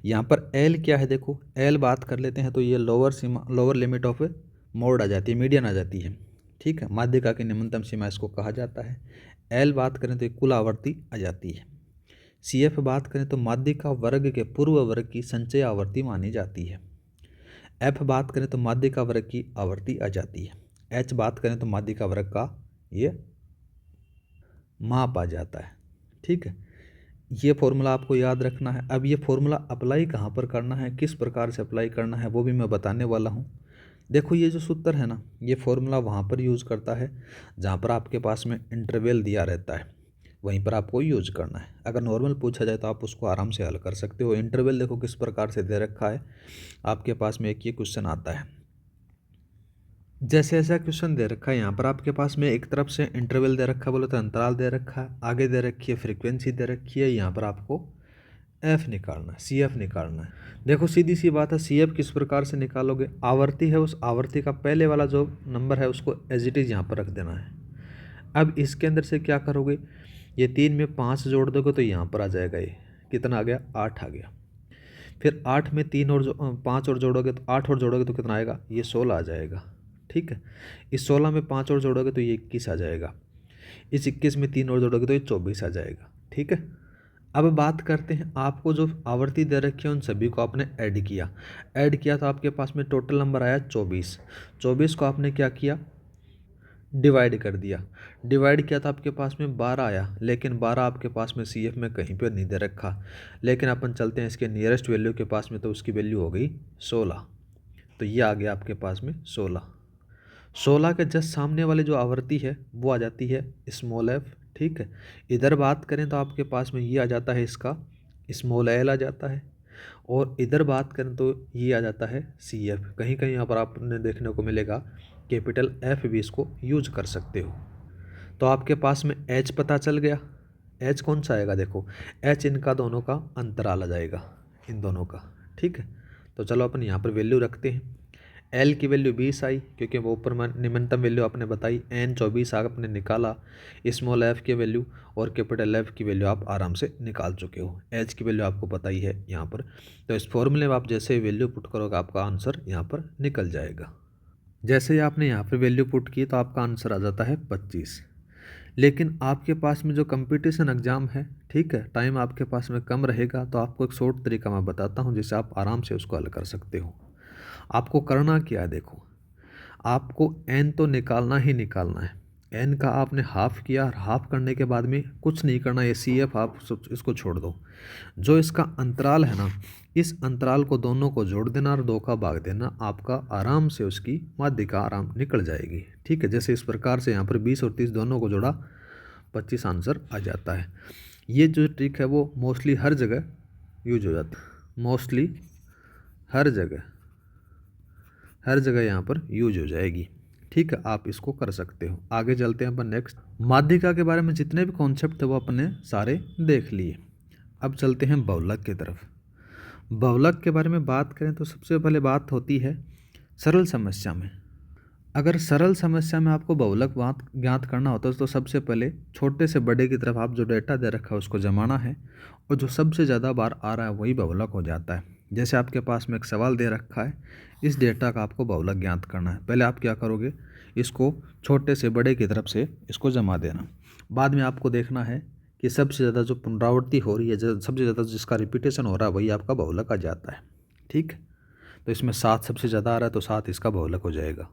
यहाँ पर L क्या है, देखो L बात कर लेते हैं तो ये लोअर लिमिट ऑफ मोड आ जाती है, मीडियन आ जाती है। ठीक है, माध्यिका की निम्नतम सीमा इसको कहा जाता है। L बात करें तो ये कुल आवर्ती आ जाती है। CF बात करें तो माध्यिका वर्ग के पूर्व वर्ग की संचय आवर्ती मानी जाती है। F बात करें तो माध्यिका वर्ग की आवर्ती आ जाती है। H बात करें तो माध्यिका वर्ग का ये माप आ जाता है। ठीक है, ये फॉर्मूला आपको याद रखना है। अब ये फॉर्मूला अप्लाई कहाँ पर करना है, किस प्रकार से अप्लाई करना है, वो भी मैं बताने वाला हूँ। देखो ये जो सूत्र है ना, ये फॉर्मूला वहाँ पर यूज़ करता है जहाँ पर आपके पास में इंटरवल दिया रहता है, वहीं पर आपको यूज करना है। अगर नॉर्मल पूछा जाए तो आप उसको आराम से हल कर सकते हो। इंटरवल देखो किस प्रकार से दे रखा है, आपके पास में एक ये क्वेश्चन आता है, जैसे ऐसा क्वेश्चन दे रखा है, यहाँ पर आपके पास में एक तरफ से इंटरवल दे रखा है, बोले तो अंतराल दे रखा है, आगे दे रखी है फ्रीक्वेंसी दे रखी है, यहाँ पर आपको एफ निकालना है, CF निकालना है। देखो सीधी सी बात है, CF किस प्रकार से निकालोगे, आवर्ती है, उस आवर्ती का पहले वाला जो नंबर है उसको एज इट इज़ यहाँ पर रख देना है। अब इसके अंदर से क्या करोगे, ये 3 में 5 जोड़ दोगे तो यहाँ पर आ जाएगा, ये कितना आ गया, 8 आ गया। फिर 8 में 5 और जोड़ोगे तो 8 और जोड़ोगे तो कितना आएगा, ये 16 आ जाएगा। ठीक है, इस 16 में 5 और जोड़ोगे तो ये 21 आ जाएगा। इस 21 में 3 और जोड़ोगे तो ये 24 आ जाएगा। ठीक है, अब बात करते हैं, आपको जो आवर्ती दे रखी है उन सभी को आपने ऐड किया तो आपके पास में टोटल नंबर आया 24। 24 को आपने क्या किया, डिवाइड कर दिया। डिवाइड किया तो आपके पास में 12 आया, लेकिन 12 आपके पास में CF में कहीं पर नहीं दे रखा, लेकिन अपन चलते हैं इसके नियरेस्ट वैल्यू के पास में, तो उसकी वैल्यू हो गई 16। तो ये आ गया आपके पास में 16 के जस्ट सामने वाले जो आवर्ती है वो आ जाती है स्मॉल f। ठीक है, इधर बात करें तो आपके पास में ये आ जाता है, इसका स्मॉल l आ जाता है, और इधर बात करें तो ये आ जाता है CF। कहीं कहीं यहाँ पर आपने देखने को मिलेगा कैपिटल F भी इसको यूज कर सकते हो। तो आपके पास में H पता चल गया। H कौन सा आएगा, देखो H इनका दोनों का अंतराल आ जाएगा, इन दोनों का। ठीक है, तो चलो अपन यहाँ पर वैल्यू रखते हैं। L की वैल्यू 20 आई, क्योंकि वो ऊपर निम्नतम वैल्यू आपने बताई, N 24 आपने निकाला, स्मॉल f की वैल्यू और कैपिटल F की वैल्यू आप आराम से निकाल चुके हो। H की वैल्यू आपको पता ही है यहाँ पर, तो इस फॉर्मूले में आप जैसे ही वैल्यू पुट करोगे आपका आंसर यहाँ पर निकल जाएगा। जैसे ही आपने यहाँ पर वैल्यू पुट की तो आपका आंसर आ जाता है 25। लेकिन आपके पास में जो कंपटीशन एग्ज़ाम है, ठीक है, टाइम आपके पास में कम रहेगा, तो आपको एक शॉर्ट तरीका मैं बताता हूँ जिससे आप आराम से उसको हल कर सकते हो। आपको करना क्या है, देखो आपको n तो निकालना ही निकालना है। n का आपने हाफ किया, और हाफ करने के बाद में कुछ नहीं करना, ये CF आप इसको छोड़ दो। जो इसका अंतराल है ना, इस अंतराल को दोनों को जोड़ देना और 2 का भाग देना, आपका आराम से उसकी माध्यिका आराम निकल जाएगी। ठीक है, जैसे इस प्रकार से यहाँ पर 20 और 30 दोनों को जोड़ा, 25 आंसर आ जाता है। ये जो ट्रिक है वो मोस्टली हर जगह यूज हो जाता है, मोस्टली हर जगह यहाँ पर यूज हो जाएगी। ठीक है, आप इसको कर सकते हो। आगे चलते हैं अपन नेक्स्ट। माध्यिका के बारे में जितने भी कॉन्सेप्ट थे वो अपने सारे देख लिए। अब चलते हैं बहुलक की तरफ। बहुलक के बारे में बात करें तो सबसे पहले बात होती है सरल समस्या में। अगर सरल समस्या में आपको बहुलक ज्ञात करना होता है तो सबसे पहले छोटे से बड़े की तरफ आप जो डेटा दे रखा है उसको जमाना है, और जो सबसे ज़्यादा बार आ रहा है वही बहुलक हो जाता है। जैसे आपके पास में एक सवाल दे रखा है, इस डेटा का आपको बहुलक ज्ञात करना है। पहले आप क्या करोगे, इसको छोटे से बड़े की तरफ से इसको जमा देना। बाद में आपको देखना है कि सबसे ज़्यादा जो पुनरावृत्ति हो रही है, जो सबसे ज़्यादा जिसका रिपीटेशन हो रहा है वही आपका बहुलक आ जाता है। ठीक, तो इसमें 7 सबसे ज़्यादा आ रहा है तो 7 इसका बहुलक हो जाएगा।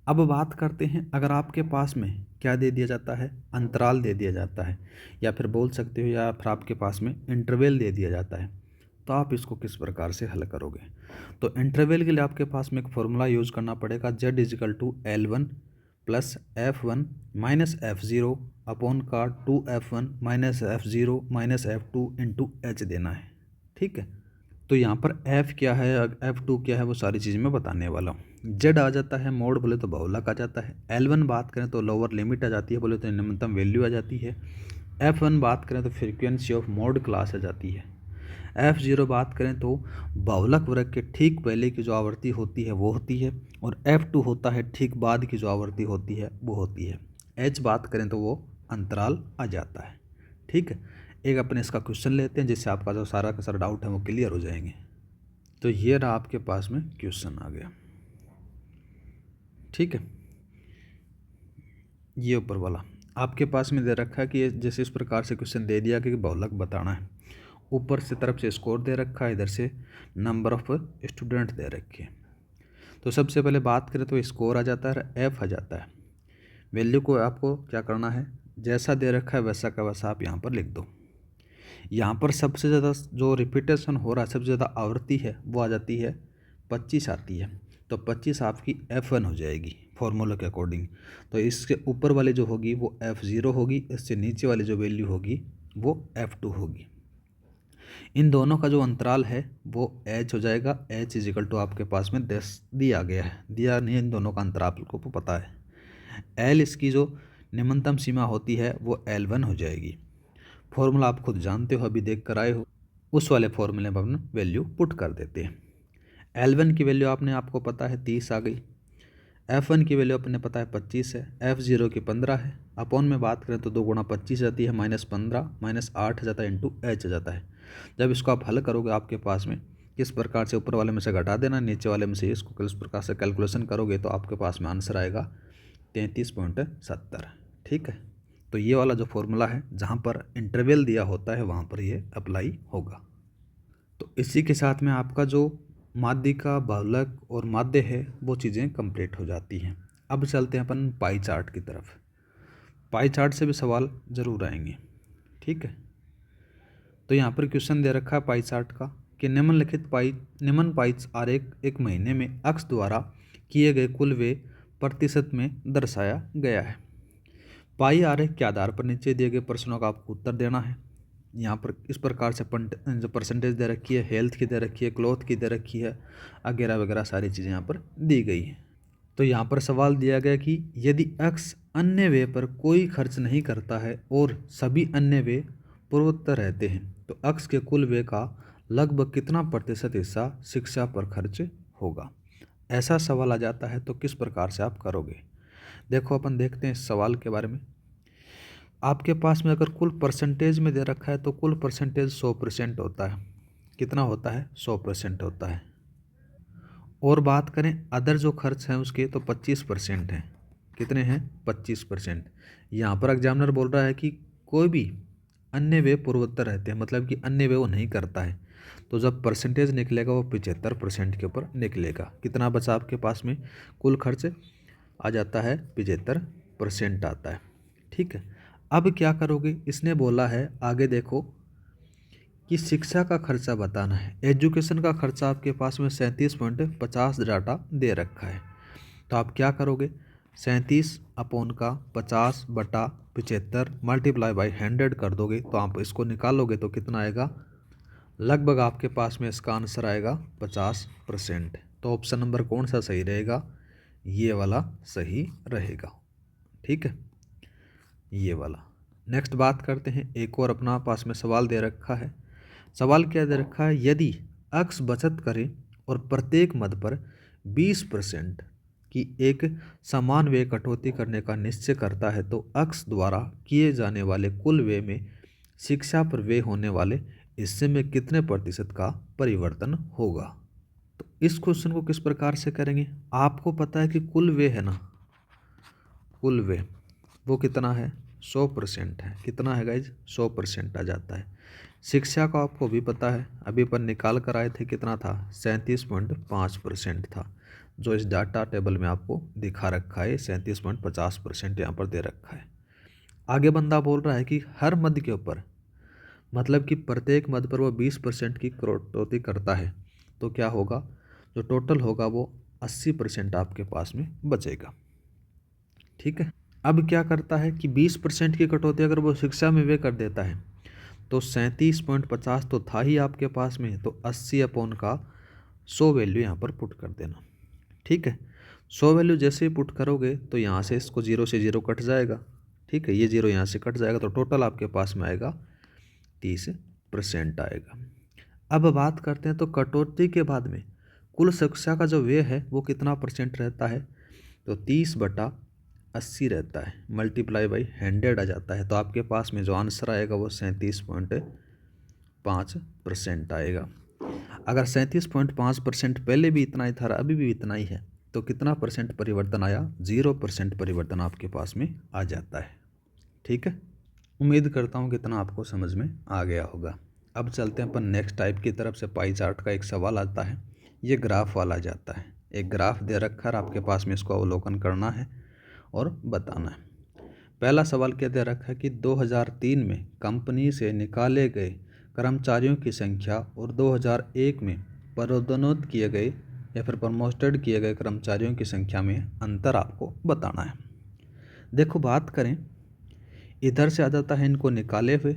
अब बात करते हैं, अगर आपके पास में क्या दे दिया जाता है, अंतराल दे दिया जाता है, या फिर बोल सकते हो, या फिर आपके पास में इंटरवल दे दिया जाता है, तो आप इसको किस प्रकार से हल करोगे। तो इंटरवल के लिए आपके पास में एक फॉर्मूला यूज़ करना पड़ेगा, Z=L1 plus F1 minus F0 upon का 2F1 minus F0 minus F2 into H देना है। ठीक है, तो यहाँ पर F क्या है, F2 क्या है, वो सारी चीज़ मैं बताने वाला हूँ। Z आ जाता है मोड बोले तो बहुलक आ जाता है। L1 बात करें तो लोअर लिमिट आ जाती है, बोले तो न्यूनतम वैल्यू आ जाती है। F1 बात करें तो फ्रीक्वेंसी ऑफ मोड क्लास आ जाती है। F0 बात करें तो बहुलक वर्ग के ठीक पहले की जो आवृत्ति होती है वो होती है, और F2 होता है ठीक बाद की जो आवृत्ति होती है वो होती है। H बात करें तो वो अंतराल आ जाता है। ठीक है, एक अपने इसका क्वेश्चन लेते हैं जिससे आपका जो सारा का सारा डाउट है वो क्लियर हो जाएंगे। तो ये रहा आपके पास में क्वेश्चन आ गया। ठीक है, ये ऊपर वाला आपके पास में दे रखा है कि जैसे इस प्रकार से क्वेश्चन दे दिया कि बहुलक बताना है। ऊपर से तरफ से स्कोर दे रखा है, इधर से नंबर ऑफ स्टूडेंट दे रखे हैं। तो सबसे पहले बात करें तो स्कोर आ जाता है, एफ आ जाता है। वैल्यू को आपको क्या करना है, जैसा दे रखा है वैसा का वैसा आप यहाँ पर लिख दो। यहाँ पर सबसे ज़्यादा जो रिपीटेशन हो रहा है, सबसे ज़्यादा आवृत्ति है वो आ जाती है 25 आती है। तो 25 आपकी F1 हो जाएगी फॉर्मूला के अकॉर्डिंग। तो इसके ऊपर वाली जो होगी वो F0 होगी, इससे नीचे वाली जो वैल्यू होगी वो F2 होगी। इन दोनों का जो अंतराल है वो H हो जाएगा। H= आपके पास में 10 दिया गया है, दिया नहीं, इन दोनों का अंतराल को पता है। L इसकी जो न्यूनतम सीमा होती है वो L1 हो जाएगी। फॉर्मूला आप खुद जानते हो, अभी देख कर आए हो, उस वाले फॉर्मूले में अपन वैल्यू पुट कर देते हैं। L1 की वैल्यू आपको पता है 30 आ गई। F1 की वैल्यू अपने पता है 25 है। F0 की 15 है। अपॉन में बात करें तो 2 गुणा 25 जाती है, -15 -8 जाता है, इंटू H जाता है। जब इसको आप हल करोगे आपके पास में किस प्रकार से ऊपर वाले में से घटा देना, नीचे वाले में से इसको किस प्रकार से कैलकुलेशन करोगे तो आपके पास में आंसर आएगा 33.70। ठीक है, तो ये वाला जो फॉर्मूला है जहाँ पर इंटरवल दिया होता है वहाँ पर ये अप्लाई होगा। तो इसी के साथ में आपका जो माध्य का बहुलक और माध्य है वो चीज़ें कंप्लीट हो जाती हैं। अब चलते हैं अपन पाई चार्ट की तरफ। पाई चार्ट से भी सवाल ज़रूर आएंगे। ठीक है, तो यहाँ पर क्वेश्चन दे रखा है पाई चार्ट का कि निम्न पाई आरेख एक महीने में अक्ष द्वारा किए गए कुल व्यय प्रतिशत में दर्शाया गया है। पाई आरेख के आधार पर नीचे दिए गए प्रश्नों का आपको उत्तर देना है। यहाँ पर इस प्रकार से जो परसेंटेज दे रखी है, हेल्थ की दे रखी है, क्लॉथ की दे रखी है, वगैरह वगैरह सारी चीज़ें यहाँ पर दी गई हैं। तो यहाँ पर सवाल दिया गया कि यदि अक्ष अन्य व्यय पर कोई खर्च नहीं करता है और सभी अन्य व्यय पूर्वोत्तर रहते हैं तो अक्ष के कुल व्यय का लगभग कितना प्रतिशत हिस्सा शिक्षा पर खर्च होगा। ऐसा सवाल आ जाता है तो किस प्रकार से आप करोगे। देखो अपन देखते हैं इस सवाल के बारे में। आपके पास में अगर कुल परसेंटेज में दे रखा है तो कुल परसेंटेज 100% होता है। कितना होता है, 100% होता है। और बात करें अदर जो खर्च हैं उसके तो 25% हैं। कितने हैं, 25%। यहाँ पर एग्जामिनर बोल रहा है कि कोई भी अन्य व्यय पूर्वोत्तर रहते हैं, मतलब कि अन्य व्यय वो नहीं करता है। तो जब परसेंटेज निकलेगा वो 75% के ऊपर निकलेगा। कितना बचा आपके पास में, कुल खर्च आ जाता है 75% आता है। ठीक है, अब क्या करोगे, इसने बोला है आगे देखो कि शिक्षा का खर्चा बताना है। एजुकेशन का खर्चा आपके पास में 37.50 डाटा दे रखा है। तो आप क्या करोगे, 37 अपॉन का 50/75 मल्टीप्लाई बाई 100 कर दोगे तो आप इसको निकालोगे तो कितना आएगा, लगभग आपके पास में इसका आंसर आएगा 50%। तो ऑप्शन नंबर कौन सा सही रहेगा, ये वाला सही रहेगा। ठीक है, ये वाला। नेक्स्ट बात करते हैं, एक और अपना पास में सवाल दे रखा है। सवाल क्या दे रखा है, यदि अक्स बचत करे और प्रत्येक मद पर 20% की एक समान व्यय कटौती करने का निश्चय करता है तो अक्स द्वारा किए जाने वाले कुल व्यय में शिक्षा पर व्यय होने वाले हिस्से में कितने प्रतिशत का परिवर्तन होगा। तो इस क्वेश्चन को किस प्रकार से करेंगे, आपको पता है कि कुल व्यय है ना, कुल व्यय वो कितना है, 100% है। कितना है गाइज, 100% आ जाता है। शिक्षा का आपको भी पता है, अभी अपन निकाल कर आए थे, कितना था, 37.5% था, जो इस डाटा टेबल में आपको दिखा रखा है। 37.50% यहाँ पर दे रखा है। आगे बंदा बोल रहा है कि हर मद के ऊपर, मतलब कि प्रत्येक मद पर वो 20% की कटौती करता है, तो क्या होगा, जो टोटल होगा वो 80% आपके पास में बचेगा। ठीक है, अब क्या करता है कि 20% की कटौती अगर वो शिक्षा में व्यय कर देता है तो 37.50 तो था ही आपके पास में, तो 80 का 100 वैल्यू यहाँ पर पुट कर देना। ठीक है, 100 वैल्यू जैसे ही पुट करोगे तो यहाँ से इसको 0 से 0 कट जाएगा। ठीक है, ये 0 यहाँ से कट जाएगा तो टोटल आपके पास में आएगा 30% आएगा। अब बात करते हैं तो कटौती के बाद में कुल शिक्षा का जो व्यय है वो कितना परसेंट रहता है, तो 30/80 रहता है, मल्टीप्लाई बाई 100 आ जाता है। तो आपके पास में जो आंसर आएगा वो 37.5% आएगा। अगर 37.5% पहले भी इतना ही था, अभी भी इतना ही है, तो कितना परसेंट परिवर्तन आया, 0% परिवर्तन आपके पास में आ जाता है। ठीक है, उम्मीद करता हूँ कि इतना आपको समझ में आ गया होगा। अब चलते हैं अपन नेक्स्ट टाइप की तरफ से। पाई चार्ट का एक सवाल आता है, ये ग्राफ वाला जाता है। एक ग्राफ दे रखा है, आपके पास में इसको अवलोकन करना है और बताना है। पहला सवाल क्या दे रखा है कि 2003 में कंपनी से निकाले गए कर्मचारियों की संख्या और 2001 में पदोन्नत किए गए या फिर प्रमोटेड किए गए कर्मचारियों की संख्या में अंतर आपको बताना है। देखो, बात करें, इधर से आ जाता है इनको निकाले हुए,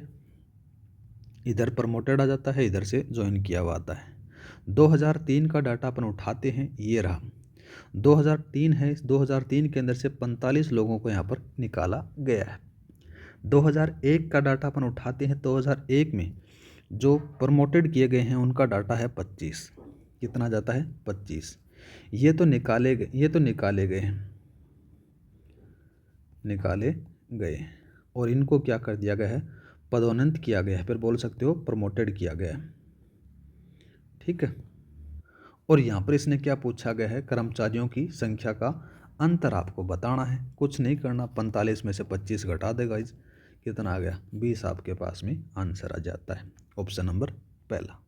इधर प्रमोटेड आ जाता है, इधर से ज्वाइन किया हुआ आता है। 2003 का डाटा अपन उठाते हैं, ये रहा 2003 है। इस 2003 के अंदर से 45 लोगों को यहाँ पर निकाला गया है। 2001 का डाटा अपन उठाते हैं, 2001 में जो प्रमोटेड किए गए हैं उनका डाटा है 25। कितना जाता है, 25। ये तो निकाले गए हैं, निकाले गए, और इनको क्या कर दिया गया है, पदोन्नत किया गया है, फिर बोल सकते हो प्रमोटेड किया गया है। ठीक है, और यहाँ पर इसने क्या पूछा गया है, कर्मचारियों की संख्या का अंतर आपको बताना है। कुछ नहीं करना, 45 में से 25 घटा देगा, इस कितना आ गया, 20 आपके पास में आंसर आ जाता है, ऑप्शन नंबर पहला।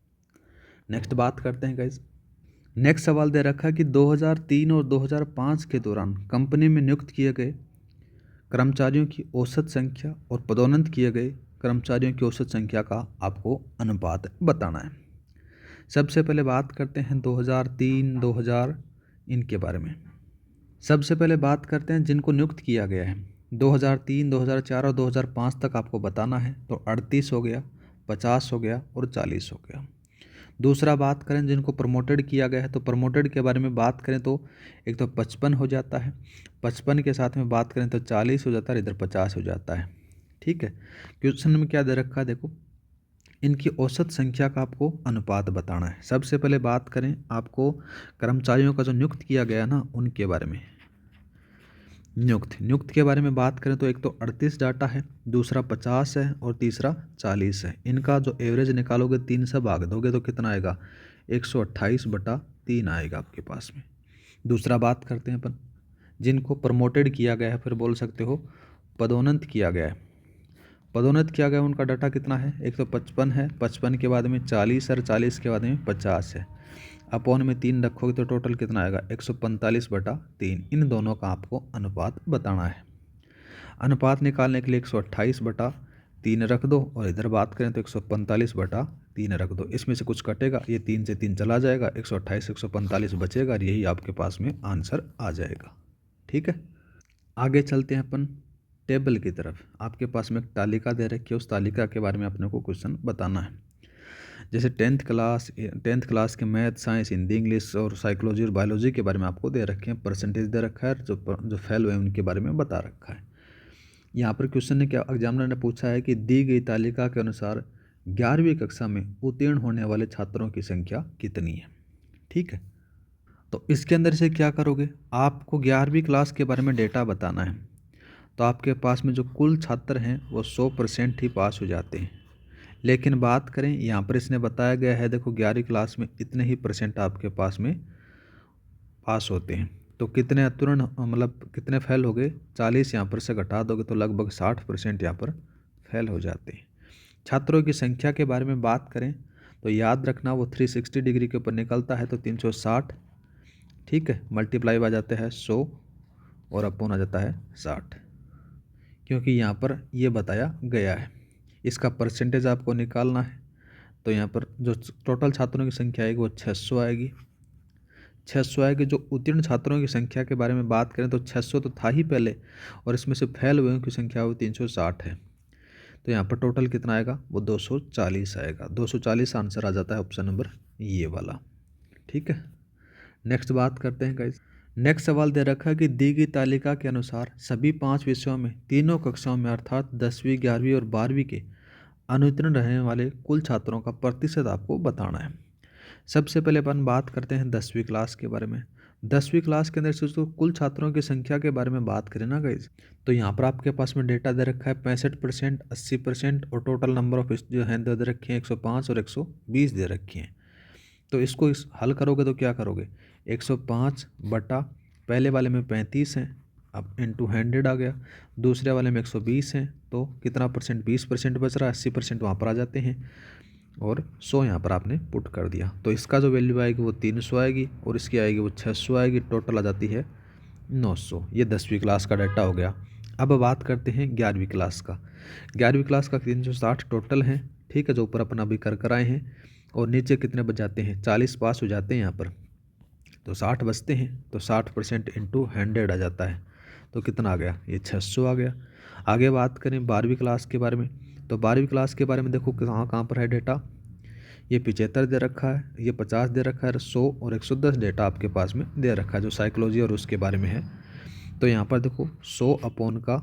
नेक्स्ट बात करते हैं गाइज। नेक्स्ट सवाल दे रखा है कि 2003 और 2005 के दौरान कंपनी में नियुक्त किए गए कर्मचारियों की औसत संख्या और पदोन्नत किए गए कर्मचारियों की औसत संख्या का आपको अनुपात बताना है। सबसे पहले बात करते हैं 2003 2000 इनके बारे में। सबसे पहले बात करते हैं जिनको नियुक्त किया गया है, 2003 2004 और 2005 तक आपको बताना है, तो 38 हो गया, 50 हो गया और 40 हो गया। दूसरा बात करें जिनको प्रमोटेड किया गया है, तो प्रमोटेड के बारे में बात करें तो एक तो 55 हो जाता है, 55 के साथ में बात करें तो 40 हो जाता है, इधर 50 हो जाता है। ठीक है, क्वेश्चन में क्या दे रखा है, देखो इनकी औसत संख्या का आपको अनुपात बताना है। सबसे पहले बात करें आपको कर्मचारियों का जो नियुक्त किया गया ना उनके बारे में। नियुक्त के बारे में बात करें तो एक तो 38 डाटा है, दूसरा 50 है और तीसरा 40 है। इनका जो एवरेज निकालोगे 3 से भाग दोगे तो कितना आएगा, 128/3 आएगा आपके पास में। दूसरा बात करते हैं अपन जिनको प्रमोटेड किया गया है, फिर बोल सकते हो पदोन्नत किया गया है। पदोन्नत किया गया उनका डाटा कितना है, एक तो 55 है, 55 के बाद में 40 और 40 के बाद में 50 है। अपॉन में 3 रखोगे तो टोटल कितना आएगा, 145/3। इन दोनों का आपको अनुपात बताना है। अनुपात निकालने के लिए 128/3 रख दो और इधर बात करें तो 145/3 रख दो। इसमें से कुछ कटेगा, ये 3 से 3 चला जाएगा, 128 145 बचेगा और यही आपके पास में आंसर आ जाएगा। ठीक है, आगे चलते हैं अपन टेबल की तरफ। आपके पास में एक तालिका दे रखी है, उस तालिका के बारे में अपने को क्वेश्चन बताना है। जैसे 10th क्लास के मैथ, साइंस, हिंदी, इंग्लिश और साइकोलॉजी और बायोलॉजी के बारे में आपको दे रखे हैं, परसेंटेज दे रखा है, जो फेल हुए उनके बारे में बता रखा है। यहाँ पर क्वेश्चन ने क्या, एग्जामिनर ने पूछा है कि दी गई तालिका के अनुसार 11वीं कक्षा में उत्तीर्ण होने वाले छात्रों की संख्या कितनी है। ठीक है, तो इसके अंदर से क्या करोगे, आपको 11वीं क्लास के बारे में डेटा बताना है। तो आपके पास में जो कुल छात्र हैं वो 100% ही पास हो जाते हैं। लेकिन बात करें यहाँ पर इसने बताया गया है, देखो 11वीं क्लास में इतने ही परसेंट आपके पास में पास होते हैं। तो कितने उत्तीर्ण मतलब कितने फेल हो गए, 40 यहाँ पर से घटा दोगे तो लगभग 60% यहाँ पर फेल हो जाते हैं। छात्रों की संख्या के बारे में बात करें तो याद रखना वो 360 डिग्री के ऊपर निकलता है तो 360, ठीक है, मल्टीप्लाई आ जाता है 100 और अपॉन आ जाता है 60, क्योंकि यहाँ पर ये बताया गया है। इसका परसेंटेज आपको निकालना है। तो यहाँ पर जो टोटल छात्रों की संख्या आएगी वो 600 आएगी। 600 आएगी। जो उत्तीर्ण छात्रों की संख्या के बारे में बात करें तो 600 तो था ही पहले, और इसमें से फेल हुए की संख्या वो 360 है। तो यहाँ पर टोटल कितना आएगा, वो 240 आएगा। 240 आंसर आ जाता है ऑप्शन नंबर ये वाला। ठीक है, नेक्स्ट बात करते हैं गाइस। नेक्स्ट सवाल दे रखा है कि दी गई तालिका के अनुसार सभी 5 विषयों में तीनों कक्षाओं में अर्थात 10वीं 11वीं और 12वीं के अनुत्तीर्ण रहने वाले कुल छात्रों का प्रतिशत आपको बताना है। सबसे पहले अपन बात करते हैं 10वीं क्लास के बारे में। 10वीं क्लास के अंदर से जो कुल छात्रों की संख्या के बारे में बात करें ना गाइज, तो यहाँ पर आपके पास में डेटा दे रखा है 65%, 80% और टोटल नंबर ऑफ जो है दे रखे हैं 105 और 120 दे रखी हैं। तो इसको हल करोगे तो क्या करोगे, 105 बटा पहले वाले में 35 हैं, अब इनटू 100 आ गया, दूसरे वाले में 120 हैं, तो कितना परसेंट, 20% बच रहा है, 80% वहाँ पर आ जाते हैं और 100 यहाँ पर आपने पुट कर दिया। तो इसका जो वैल्यू आएगी वो 300 आएगी और इसकी आएगी वो 600 आएगी, टोटल आ जाती है 900। ये 10वीं क्लास का डाटा हो गया। अब बात करते हैं 11वीं क्लास का। 11वीं क्लास का 360 टोटल है, ठीक है, जो ऊपर अपन अभी कर आए हैं, और नीचे कितने बच जाते हैं, 40 पास हो जाते हैं यहाँ पर, तो 60 बचते हैं, तो 60% इंटू 100 आ जाता है, तो कितना आ गया, ये 600 आ गया। आगे बात करें 12वीं क्लास के बारे में, तो 12वीं क्लास के बारे में देखो कहाँ कहाँ पर है डेटा, ये 75 दे रखा है, ये 50 दे रखा है, 100 और 110 डेटा आपके पास में दे रखा है जो साइकोलॉजी और उसके बारे में है। तो यहाँ पर देखो 100 अपॉन का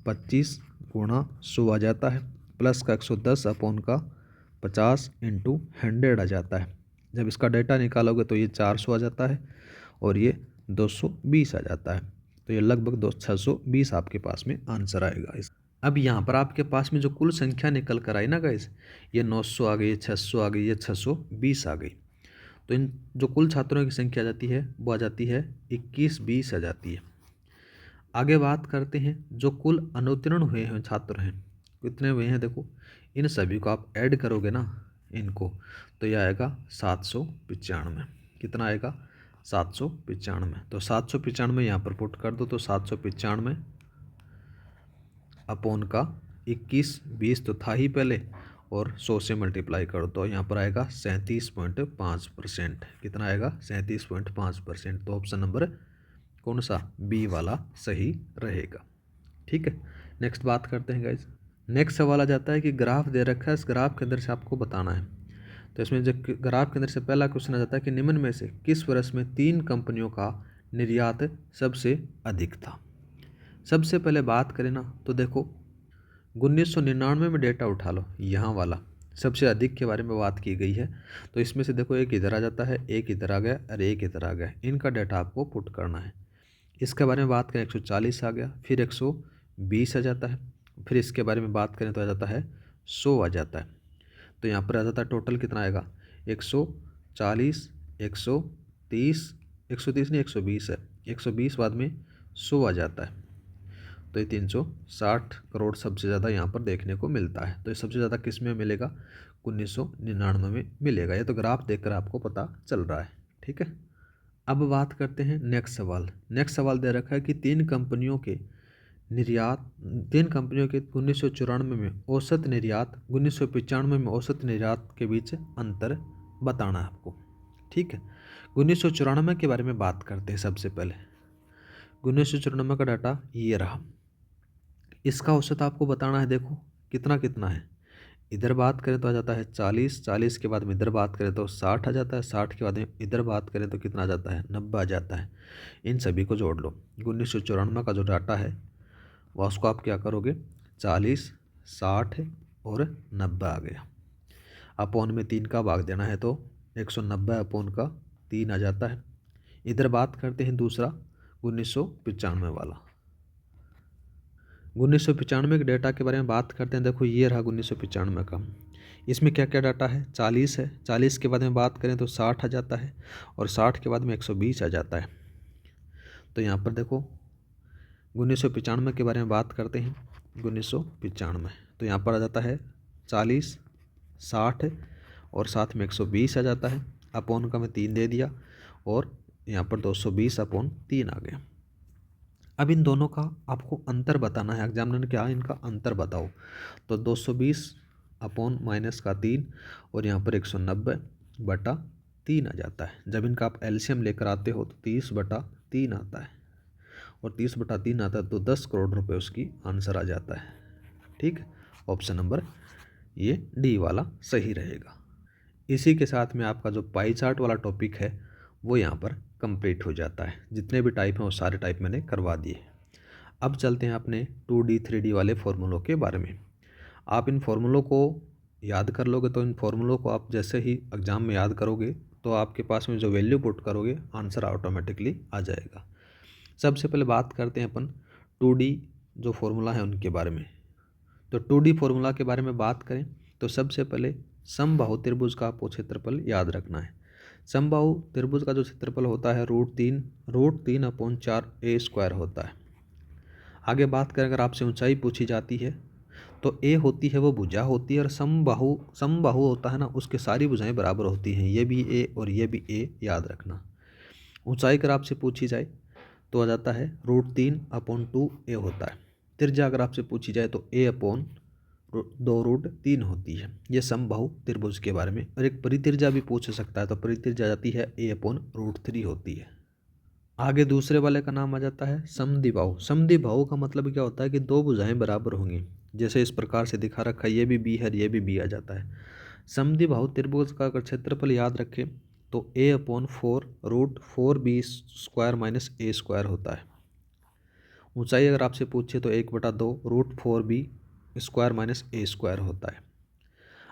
25 गुणा 100 आ जाता है, प्लस का 110 अपॉन का 50 इंटू 100 आ जाता है। जब इसका डेटा निकालोगे तो ये 400 आ जाता है और ये 220 आ जाता है, तो ये लगभग 620 आपके पास में आंसर आएगा। अब यहाँ पर आपके पास में जो कुल संख्या निकल कर आई ना गाइस, ये 900 आ गई, ये 600 आ गई, ये 620 आ गई। तो इन जो कुल छात्रों की संख्या आ जाती है वो आ जाती है 2120 आ जाती है। आगे बात करते हैं जो कुल अनुत्तीर्ण हुए हैं छात्र हैं, कितने हुए हैं, देखो इन सभी को आप ऐड करोगे ना इनको, तो यह आएगा 795। कितना आएगा, 795। तो 795 यहाँ पर पुट कर दो, तो 795 अपॉन का 2120 तो था ही पहले, और 100 से मल्टीप्लाई करो तो यहाँ पर आएगा 37.5%। कितना आएगा, 37.5%। तो ऑप्शन नंबर कौन सा, बी वाला सही रहेगा। ठीक है, नेक्स्ट बात करते हैं गाइज। नेक्स्ट सवाल आ जाता है कि ग्राफ दे रखा है, इस ग्राफ के अंदर से आपको बताना है। तो इसमें जो ग्राफ के अंदर से पहला क्वेश्चन आ जाता है कि निम्न में से किस वर्ष में 3 कंपनियों का निर्यात सबसे अधिक था। सबसे पहले बात करें ना तो देखो 1999 में डेटा उठा लो, यहाँ वाला सबसे अधिक के बारे में बात की गई है। तो इसमें से देखो एक इधर आ जाता है, एक इधर आ गया और एक इधर आ गया, इनका डेटा आपको पुट करना है। इसके बारे में बात करें 140 आ गया, फिर 120 आ जाता है, फिर इसके बारे में बात करें तो आ जाता है 100 आ जाता है। तो यहाँ पर आ जाता है टोटल कितना आएगा, 140, 130, 130 नहीं 120 है, 120 बाद में 100 आ जाता है, तो ये 360 करोड़ सबसे ज़्यादा यहाँ पर देखने को मिलता है। तो ये सबसे ज़्यादा किस में मिलेगा, 1999 में मिलेगा। ये तो ग्राफ देखकर आपको पता चल रहा है। ठीक है, अब बात करते हैं नेक्स्ट सवाल। नेक्स्ट सवाल दे रखा है कि 3 कंपनियों के 1994 में औसत निर्यात, 1995 में औसत निर्यात के बीच अंतर बताना है आपको। ठीक है, 1994 के बारे में बात करते हैं। सबसे पहले 1994 का डाटा ये रहा, इसका औसत आपको बताना है। देखो कितना कितना है, इधर बात करें तो आ जाता है 40, 40 के बाद में इधर बात करें तो 60 आ जाता है, 60 के बाद में इधर बात करें तो कितना आ जाता है, 90 आ जाता है। इन सभी को जोड़ लो। 1994 का जो डाटा है वह उसको आप क्या करोगे, 40, 60 और 90 आ गया। अपोन में 3 का भाग देना है तो 190 अपोन का 3 आ जाता है। इधर बात करते हैं दूसरा 1995 वाला। 1995 के डेटा के बारे में बात करते हैं। देखो ये रहा 1995 का। इसमें क्या क्या डाटा है, 40 है। 40 के बाद में बात करें तो 60 आ जाता है और 60 के बाद में 120 आ जाता है। तो यहाँ पर देखो 1995 के बारे में बात करते हैं। 1995 तो यहाँ पर आ जाता है 40, 60 और साथ में 120 आ जाता है। अपोन का मैं 3 दे दिया और यहाँ पर 220 अपोन 3 आ गया। अब इन दोनों का आपको अंतर बताना है। एग्जामिनर क्या है, इनका अंतर बताओ। तो 220 अपोन माइनस का 3 और यहाँ पर 190 बटा 3 आ जाता है। जब इनका आप एलसीएम लेकर आते हो तो 30 बटा 3 आता है और 30 बटा 3 आता है तो 10 करोड़ रुपए उसकी आंसर आ जाता है। ठीक, ऑप्शन नंबर ये डी वाला सही रहेगा। इसी के साथ में आपका जो पाई चार्ट वाला टॉपिक है वो यहाँ पर कंप्लीट हो जाता है। जितने भी टाइप हैं वो सारे टाइप मैंने करवा दिए। अब चलते हैं अपने 2D 3D वाले फॉर्मूलों के बारे में। आप इन फॉर्मूलों को याद कर लोगे तो इन फॉर्मूलों को आप जैसे ही एग्ज़ाम में याद करोगे तो आपके पास में जो वैल्यू पुट करोगे आंसर ऑटोमेटिकली आ जाएगा। सबसे पहले बात करते हैं अपन 2D जो फॉर्मूला है उनके बारे में। तो 2D फॉर्मूला के बारे में बात करें तो सबसे पहले समबाहु त्रिभुज का आपको क्षेत्रफल याद रखना है। समबाहु त्रिभुज का जो क्षेत्रफल होता है रूट तीन अपॉन 4a² होता है। आगे बात करें अगर आपसे ऊंचाई पूछी जाती है तो a होती है वो भुजा होती है और समबाहु होता है ना, उसके सारी भुजाएं बराबर होती हैं। ये भी a और ये भी a याद रखना। ऊंचाई अगर आपसे पूछी जाए तो आ जाता है रूट 3/2a होता है। त्रिज्या अगर आपसे पूछी जाए तो a/2√3 होती है। ये समबाहु त्रिभुज के बारे में। और एक परित्रिज्या भी पूछ सकता है तो परित्रिज्या जाती है a/√3 होती है। आगे दूसरे वाले का नाम आ जाता है समद्विबाहु। समद्विबाहु का मतलब क्या होता है कि दो भुजाएं बराबर होंगी। जैसे इस प्रकार से दिखा रखा है, ये भी b है, ये भी b आ जाता है। समद्विबाहु त्रिभुज का अगर क्षेत्रफल याद रखें तो a/4√4b² - a² होता है। ऊंचाई अगर आपसे पूछे तो 1/2√4b² - a² होता है।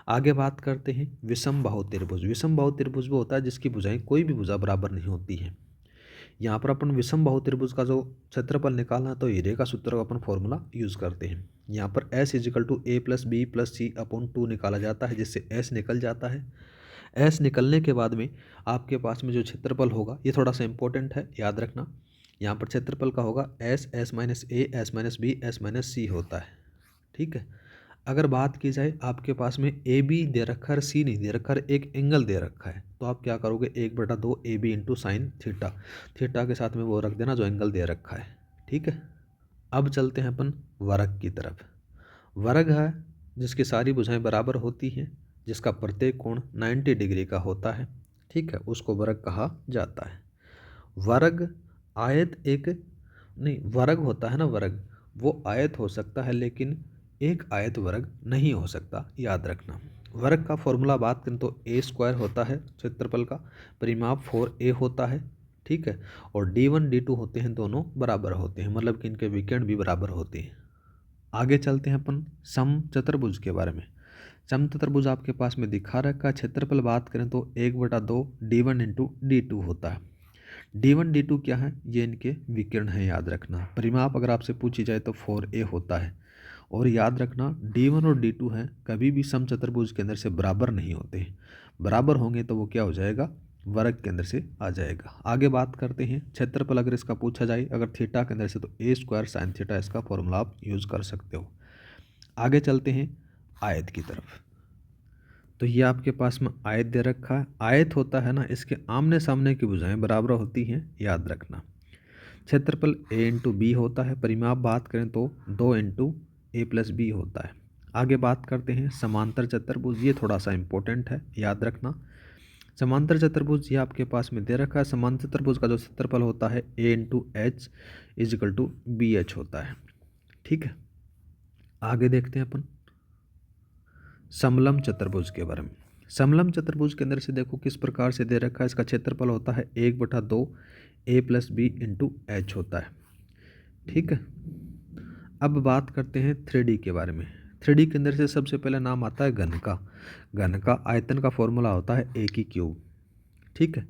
आगे बात करते हैं विषमबाहु त्रिभुज। विषमबाहु त्रिभुज वो होता है जिसकी भुजाएं कोई भी भुजा बराबर नहीं होती है। यहाँ पर अपन विषमबाहु त्रिभुज का जो क्षेत्रफल निकालना है तो हीरे का सूत्र का अपन फॉर्मूला यूज़ करते हैं। यहाँ पर s = a + b + c/2 निकाला जाता है, जिससे s निकल जाता है। s निकलने के बाद में आपके पास में जो क्षेत्रफल होगा ये थोड़ा सा इंपॉर्टेंट है, याद रखना। यहाँ पर क्षेत्रफल का होगा s - a s - b s - c होता है। ठीक है। अगर बात की जाए आपके पास में ए बी दे रखा है, सी नहीं दे रखा है, एक एंगल दे रखा है, तो आप क्या करोगे 1/2 AB × sin थीटा। थीटा के साथ में वो रख देना जो एंगल दे रखा है। ठीक है। अब चलते हैं अपन वर्ग की तरफ। वर्ग है जिसकी सारी भुजाएं बराबर होती हैं, जिसका प्रत्येक कोण 90 डिग्री का होता है। ठीक है, उसको वर्ग कहा जाता है। वर्ग आयत एक नहीं, वर्ग होता है ना, वर्ग वो आयत हो सकता है लेकिन एक आयत वर्ग नहीं हो सकता, याद रखना। वर्ग का फॉर्मूला बात करें तो a² होता है क्षेत्रफल का, परिमाप 4a होता है। ठीक है। और d1 d2 होते हैं, दोनों बराबर होते हैं, मतलब कि इनके विकर्ण भी बराबर होते हैं। आगे चलते हैं अपन समचतुर्भुज के बारे में। समचतुर्भुज आपके पास में दिखा रखा। क्षेत्रफल बात करें तो 1/2 d1 × d2 होता है। d1 d2 क्या है, ये इनके विकर्ण है, याद रखना। परिमाप अगर आपसे पूछी जाए तो 4a होता है। और याद रखना d1 और d2 हैं कभी भी समचतुर्भुज के अंदर से बराबर नहीं होते। बराबर होंगे तो वो क्या हो जाएगा, वर्ग के अंदर से आ जाएगा। आगे बात करते हैं क्षेत्रफल अगर इसका पूछा जाए अगर थीटा के अंदर से तो a² sin थीटा इसका फॉर्मूला आप यूज़ कर सकते हो। आगे चलते हैं आयत की तरफ। तो ये आपके पास में आयत दे रखा है। आयत होता है ना, इसके आमने सामने की भुजाएं बराबर होती हैं, याद रखना। क्षेत्रफल a × b होता है। परिमाप बात करें तो 2 × a + b होता है। आगे बात करते हैं समांतर चतुर्भुज। ये थोड़ा सा इंपॉर्टेंट है, याद रखना। समांतर चतुर्भुज ये आपके पास में दे रखा है। समांतर चतुर्भुज का जो क्षेत्रफल होता है a × h = bh होता है। ठीक है। आगे देखते हैं अपन समलम चतुर्भुज के बारे में। समलम चतुर्भुज के अंदर से देखो किस प्रकार से दे रखा है। इसका क्षेत्रफल होता है 1/2 a + b × h होता है। ठीक है। अब बात करते हैं 3D के बारे में। 3D के अंदर से सबसे पहले नाम आता है घन का। घन का आयतन का फॉर्मूला होता है ए की क्यूब। ठीक है।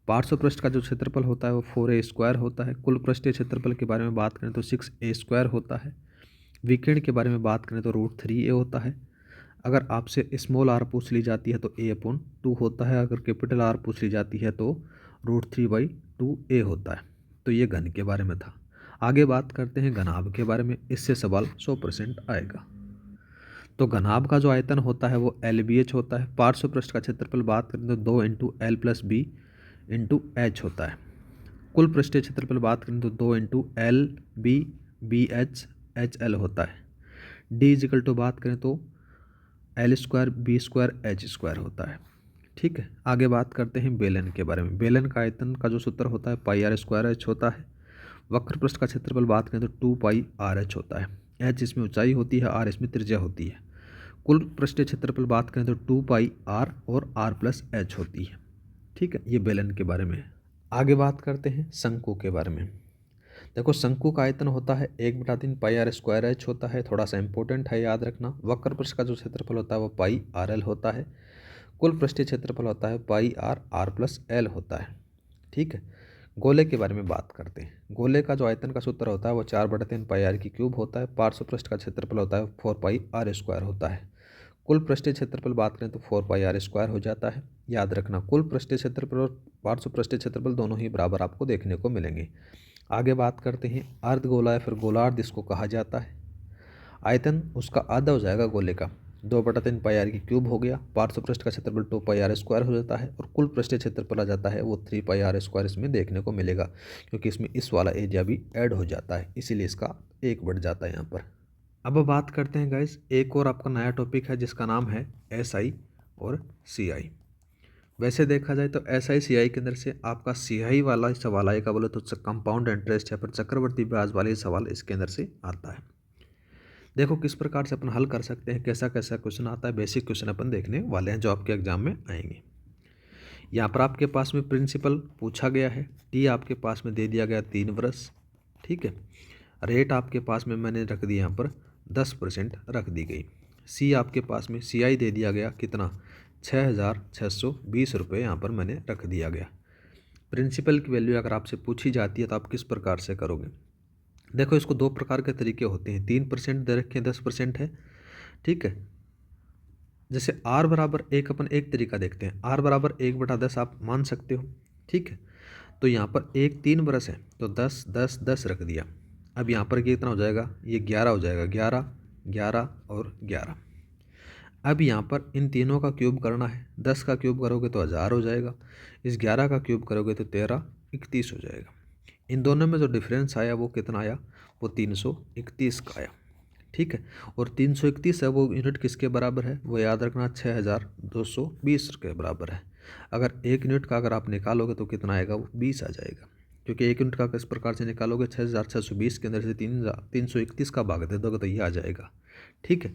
पार्श्व पृष्ठ का जो क्षेत्रफल होता है वो 4a² होता है। कुल पृष्ठीय क्षेत्रफल के बारे में बात करें तो 6a² होता है। विकिरण के बारे में बात करें तो √3a होता है। अगर आपसे स्मॉल आर पूछ ली जाती है तो a/2 होता है। अगर कैपिटल आर पूछ ली जाती है तो √3/2a होता है। तो ये घन के बारे में था। आगे बात करते हैं घनाभ के बारे में। इससे सवाल 100% आएगा। तो घनाभ का जो आयतन होता है वो LBH होता है। पार्श्व पृष्ठ का क्षेत्रफल बात करें तो 2 × L+B × H होता है। कुल पृष्ठीय क्षेत्रफल बात करें तो 2 × LBBH/HL होता है। D बात करें तो L² B² H² होता है। ठीक है। आगे बात करते हैं बेलन के बारे में। बेलन का आयतन का जो सूत्र होता है πr² होता है। वक्र पृष्ठ का क्षेत्रफल बात करें तो 2πRH होता है। H इसमें ऊंचाई होती है, R इसमें त्रिज्या होती है। कुल पृष्ठीय क्षेत्रफल बात करें तो 2πR और R+H होती है। ठीक है, ये बेलन के बारे में है। आगे बात करते हैं शंकु के बारे में। देखो, शंकु का आयतन होता है 1/3 πr² होता है। थोड़ा सा इंपॉर्टेंट है, याद रखना। वक्र पृष्ठ का जो क्षेत्रफल होता है वो πRL होता है। कुल पृष्ठीय क्षेत्रफल होता है πR R+L होता है। ठीक है। गोले के बारे में बात करते हैं। गोले का जो आयतन का सूत्र होता है वो 4/3 πr³ होता है। पार्श्व पृष्ठ का क्षेत्रफल होता है 4πr² होता है। कुल पृष्ठीय क्षेत्रफल बात करें तो 4πr² हो जाता है। याद रखना, कुल पृष्ठीय क्षेत्रफल और पार्श्व पृष्ठीय क्षेत्रफल दोनों ही बराबर आपको देखने को मिलेंगे। आगे बात करते हैं अर्धगोला या फिर गोलार्ध इसको कहा जाता है। आयतन उसका आधा हो जाएगा गोले का, 2/3 πr³ हो गया। पार्श्व पृष्ठ का क्षेत्रफल 2πr² हो जाता है और कुल पृष्ठीय क्षेत्रफल आ जाता है वो 3πr² इसमें देखने को मिलेगा, क्योंकि इसमें इस वाला एरिया भी ऐड हो जाता है, इसीलिए इसका 1 बढ़ जाता है यहाँ पर। अब बात करते हैं गाइस, एक और आपका नया टॉपिक है जिसका नाम है SI और CI। वैसे देखा जाए तो SI CI के अंदर से आपका CI वाला सवाल आएगा, बोले तो कंपाउंड इंटरेस्ट या फिर चक्रवर्ती ब्याज वाले सवाल इसके अंदर से आता है। देखो किस प्रकार से अपन हल कर सकते हैं, कैसा कैसा क्वेश्चन आता है। बेसिक क्वेश्चन अपन देखने वाले हैं जो आपके एग्जाम में आएंगे। यहाँ पर आपके पास में प्रिंसिपल पूछा गया है। T आपके पास में दे दिया गया 3 वर्ष। ठीक है। रेट आपके पास में मैंने रख दिया यहाँ पर 10% रख दी गई। C आपके पास में CI दे दिया गया कितना, 6,620 रुपये यहाँ पर मैंने रख दिया गया। प्रिंसिपल की वैल्यू अगर आपसे पूछी जाती है तो आप किस प्रकार से करोगे। देखो, इसको 2 प्रकार के तरीके होते हैं। 3% दे रखे हैं, 10% है। ठीक है। जैसे R बराबर 1 अपन एक तरीका देखते हैं। R बराबर 1/10 आप मान सकते हो। ठीक है। तो यहाँ पर 3 बरस है तो 10 10 10 रख दिया। अब यहाँ पर कितना हो जाएगा, ये 11 हो जाएगा। 11 11 और 11। अब यहाँ पर इन तीनों का क्यूब करना है। 10 का क्यूब करोगे तो 1000 हो जाएगा। इस 11 का क्यूब करोगे तो 13 31 हो जाएगा। इन दोनों में जो डिफरेंस आया वो कितना आया, वो 331 का आया। ठीक है। और 331 है वो यूनिट किसके बराबर है, वो याद रखना 6,220 के बराबर है। अगर 1 यूनिट का अगर आप निकालोगे तो कितना आएगा, वो 20 आ जाएगा। क्योंकि 1 यूनिट का किस प्रकार से निकालोगे, 6,620 के अंदर से 331 का भाग दे दोगे तो ये आ जाएगा। ठीक है।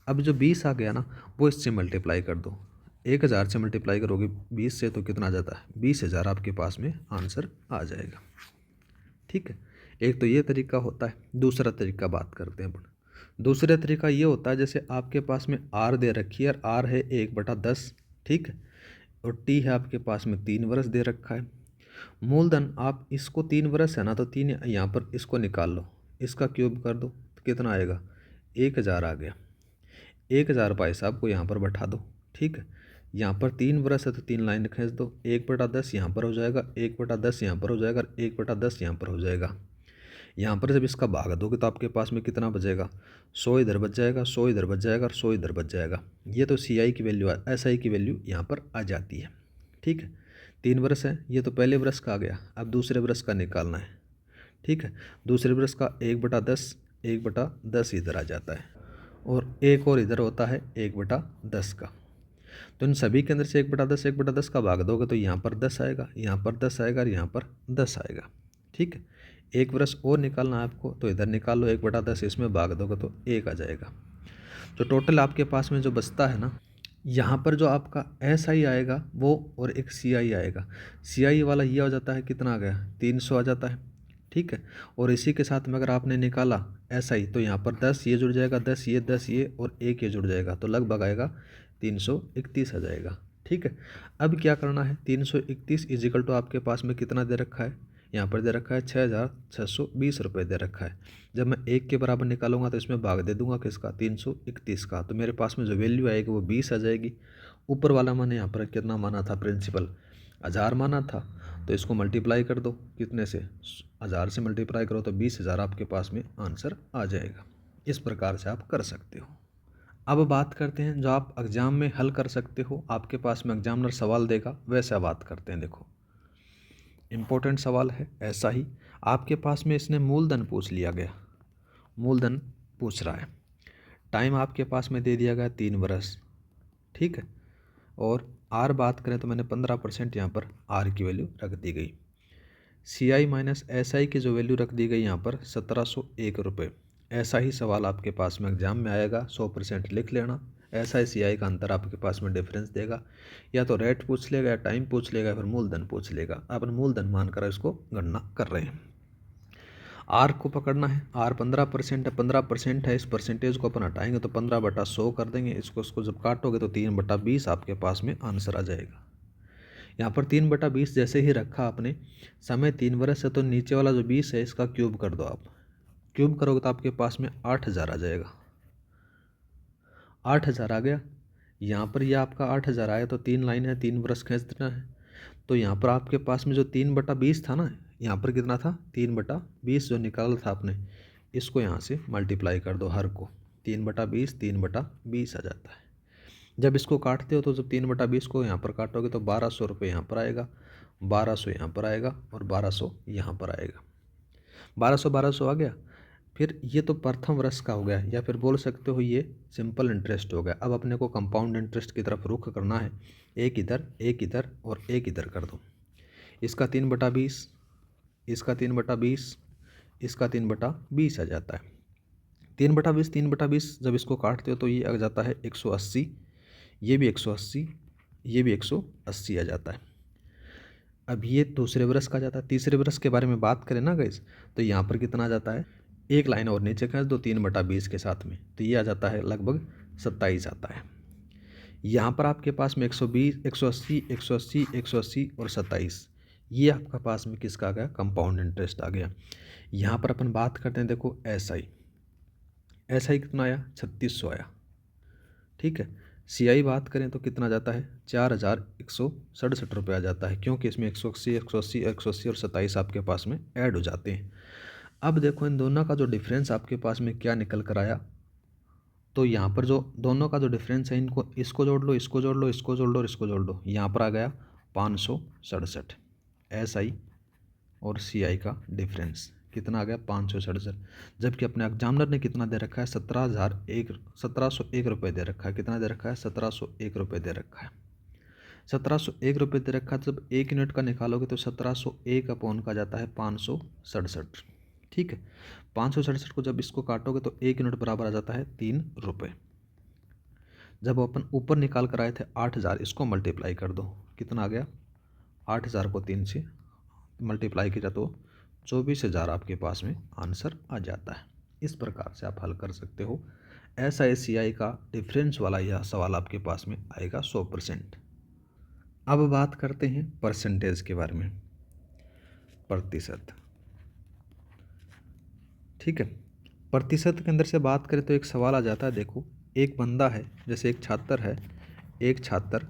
अब जो 20 आ गया ना, वो इससे मल्टीप्लाई कर दो। 1000 से मल्टीप्लाई करोगे 20 से तो कितना आ जाता है, 20,000 आपके पास में आंसर आ जाएगा। ठीक है। एक तो ये तरीका होता है। दूसरा तरीका बात करते हैं अपन। दूसरा तरीका ये होता है, जैसे आपके पास में R दे रखी है और R है 1/10। ठीक है। और T है आपके पास में 3 वर्ष दे रखा है। मूलधन आप इसको 3 वर्ष है ना, तो 3 यहाँ पर इसको निकाल लो, इसका क्यूब कर दो तो कितना आएगा, 1000 आ गया। 1000 भाई साहब को यहाँ पर बैठा दो। ठीक है। यहाँ पर 3 वर्ष है तो 3 लाइन खींच दो। 1/10 यहाँ पर हो जाएगा, 1/10 यहाँ पर हो जाएगा, 1/10 यहाँ पर हो जाएगा। यहाँ पर जब इसका भाग दोगे तो आपके पास में कितना बचेगा, 100 इधर बच जाएगा, 100 इधर बच जाएगा और 100 इधर बच जाएगा। ये तो CI की वैल्यू, SI की वैल्यू यहाँ पर आ जाती है। ठीक है। 3 वर्ष है, ये तो पहले वर्ष का आ गया। अब दूसरे वर्ष का निकालना है। ठीक है। दूसरे वर्ष का 1/10, 1/10 इधर आ जाता है और एक और इधर होता है 1/10 का। तो इन सभी के अंदर से 1/10 1/10 का भाग दोगे तो यहाँ पर 10 आएगा, यहाँ पर 10 आएगा और यहाँ पर 10 आएगा। ठीक है। 1 वर्ष और निकालना है आपको तो इधर निकाल लो, 1/10 इसमें भाग दोगे तो 1 आ जाएगा। तो टोटल आपके पास में जो बचता है ना, यहाँ पर जो आपका SI आएगा वो और एक CI आएगा। CI वाला ये हो जाता है, कितना आ गया, 300 आ जाता है। ठीक है। और इसी के साथ में अगर आपने निकाला SI तो यहाँ पर 10 ये जुड़ जाएगा, 10 ये और 1 ये जुड़ जाएगा, तो लगभग आएगा 331 आ जाएगा। ठीक है। अब क्या करना है, 331 इजिकल टू आपके पास में कितना दे रखा है, यहाँ पर दे रखा है 6,620 रुपये दे रखा है। जब मैं 1 के बराबर निकालूंगा तो इसमें भाग दे दूंगा किसका, 331 का, तो मेरे पास में जो वैल्यू आएगी वो 20 आ जाएगी। ऊपर वाला मैंने यहाँ पर कितना माना था, प्रिंसिपल 1000 माना था, तो इसको मल्टीप्लाई कर दो, कितने से, 1000 से मल्टीप्लाई करो तो 20,000 आपके पास में आंसर आ जाएगा। इस प्रकार से आप कर सकते हो। अब बात करते हैं जो आप एग्जाम में हल कर सकते हो, आपके पास में एग्जामिनर सवाल देगा वैसा बात करते हैं। देखो इम्पोर्टेंट सवाल है, ऐसा ही आपके पास में इसने मूलधन पूछ लिया गया, मूलधन पूछ रहा है, टाइम आपके पास में दे दिया गया 3 वर्ष। ठीक है। और आर बात करें तो मैंने 15% यहाँ पर आर की वैल्यू रख दी गई। CI माइनस SI की जो वैल्यू रख दी गई यहाँ पर 1701 रुपये। ऐसा ही सवाल आपके पास में एग्जाम में आएगा, 100% लिख लेना। SI CI का अंतर आपके पास में डिफरेंस देगा, या तो रेट पूछ लेगा या टाइम पूछ लेगा, फिर मूलधन पूछ लेगा। अपन मूलधन मानकर इसको गणना कर रहे हैं। आर को पकड़ना है, आर 15% है, 15% है, इस परसेंटेज को अपन हटाएंगे तो 15/100 कर देंगे, इसको जब काटोगे तो 3/20 आपके पास में आंसर आ जाएगा। यहाँ पर 3/20 जैसे ही रखा आपने, समय 3 वर्ष है, तो नीचे वाला जो 20 है इसका क्यूब कर दो आप, क्यूब करोगे तो आपके पास में 8000 आ जाएगा। 8000 आ गया, यहाँ पर यह आपका 8000 आया, तो 3 लाइन है, 3 वर्ष खींच देना है। तो यहाँ पर आपके पास में जो 3/20 था ना, यहाँ पर कितना था, 3/20 जो निकाला था आपने, इसको यहाँ से मल्टीप्लाई कर दो हर को, 3/20 3/20 आ जाता है। जब इसको काटते हो तो जब 3/20 को यहाँ पर काटोगे तो 1200 रुपये यहाँ पर आएगा, 1200 यहाँ पर आएगा और 1200 यहाँ पर आएगा। 1200 आ गया। फिर ये तो प्रथम वर्ष का हो गया, या फिर बोल सकते हो ये सिंपल इंटरेस्ट हो गया। अब अपने को कंपाउंड इंटरेस्ट की तरफ रुख करना है, एक इधर और एक इधर कर दो। इसका 3/20, इसका 3/20, इसका 3/20 आ जाता है। 3/20 जब इसको काटते हो तो ये आ जाता है 180, ये भी 180, ये भी 180 आ जाता है। अब ये दूसरे वर्ष का जाता है। तीसरे वर्ष के बारे में बात करें ना गाइस, तो यहाँ पर कितना आ जाता है, एक लाइन और नीचे खींच दो 3/20 के साथ में, तो ये आ जाता है लगभग 27 आता है। यहाँ पर आपके पास में 120, 180, 180, 180 और 27, ये आपका पास में किसका आ गया, कंपाउंड इंटरेस्ट आ गया। यहाँ पर अपन बात करते हैं, देखो SI कितना आया, 3600 आया। ठीक है। CI बात करें तो कितना जाता है, 4167 रुपये आ जाता है, क्योंकि इसमें 180, 180, 180 और 27 आपके पास में ऐड हो जाते हैं। अब देखो इन दोनों का जो डिफरेंस आपके पास में क्या निकल कर आया, तो यहाँ पर जो दोनों का जो डिफरेंस है, इनको इसको जोड़ लो, इसको जोड़ लो, इसको जोड़ लो और इसको जोड़ लो, यहाँ पर आ गया 567। SI और CI का डिफरेंस कितना आ गया, 567। जबकि अपने एग्जामिनर ने कितना दे रखा है, 1701 रुपये दे रखा है। कितना दे रखा है, 1701 रुपये दे रखा है। 1701 रुपये दे रखा है, जब 1 यूनिट का निकालोगे तो 1701 अपॉन का जाता है 567। ठीक है। 567 को जब इसको काटोगे तो 1 यूनिट बराबर आ जाता है 3 रुपये। जब अपन ऊपर निकाल कर आए थे 8000, इसको मल्टीप्लाई कर दो, कितना आ गया, 8000 को 3 से मल्टीप्लाई किया तो 24,000 आपके पास में आंसर आ जाता है। इस प्रकार से आप हल कर सकते हो। SI CI का डिफरेंस वाला यह सवाल आपके पास में आएगा 100%। अब बात करते हैं परसेंटेज के बारे में, प्रतिशत। ठीक है। प्रतिशत के अंदर से बात करें तो एक सवाल आ जाता है, देखो एक बंदा है, जैसे एक छात्र है, एक छात्र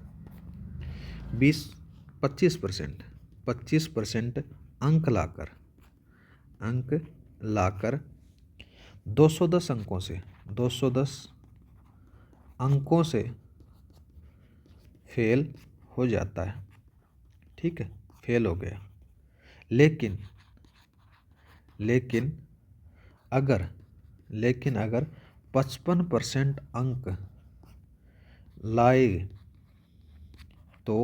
25% अंक लाकर 210 अंकों से फेल हो जाता है। ठीक है, फेल हो गया। लेकिन अगर 55% अंक लाए तो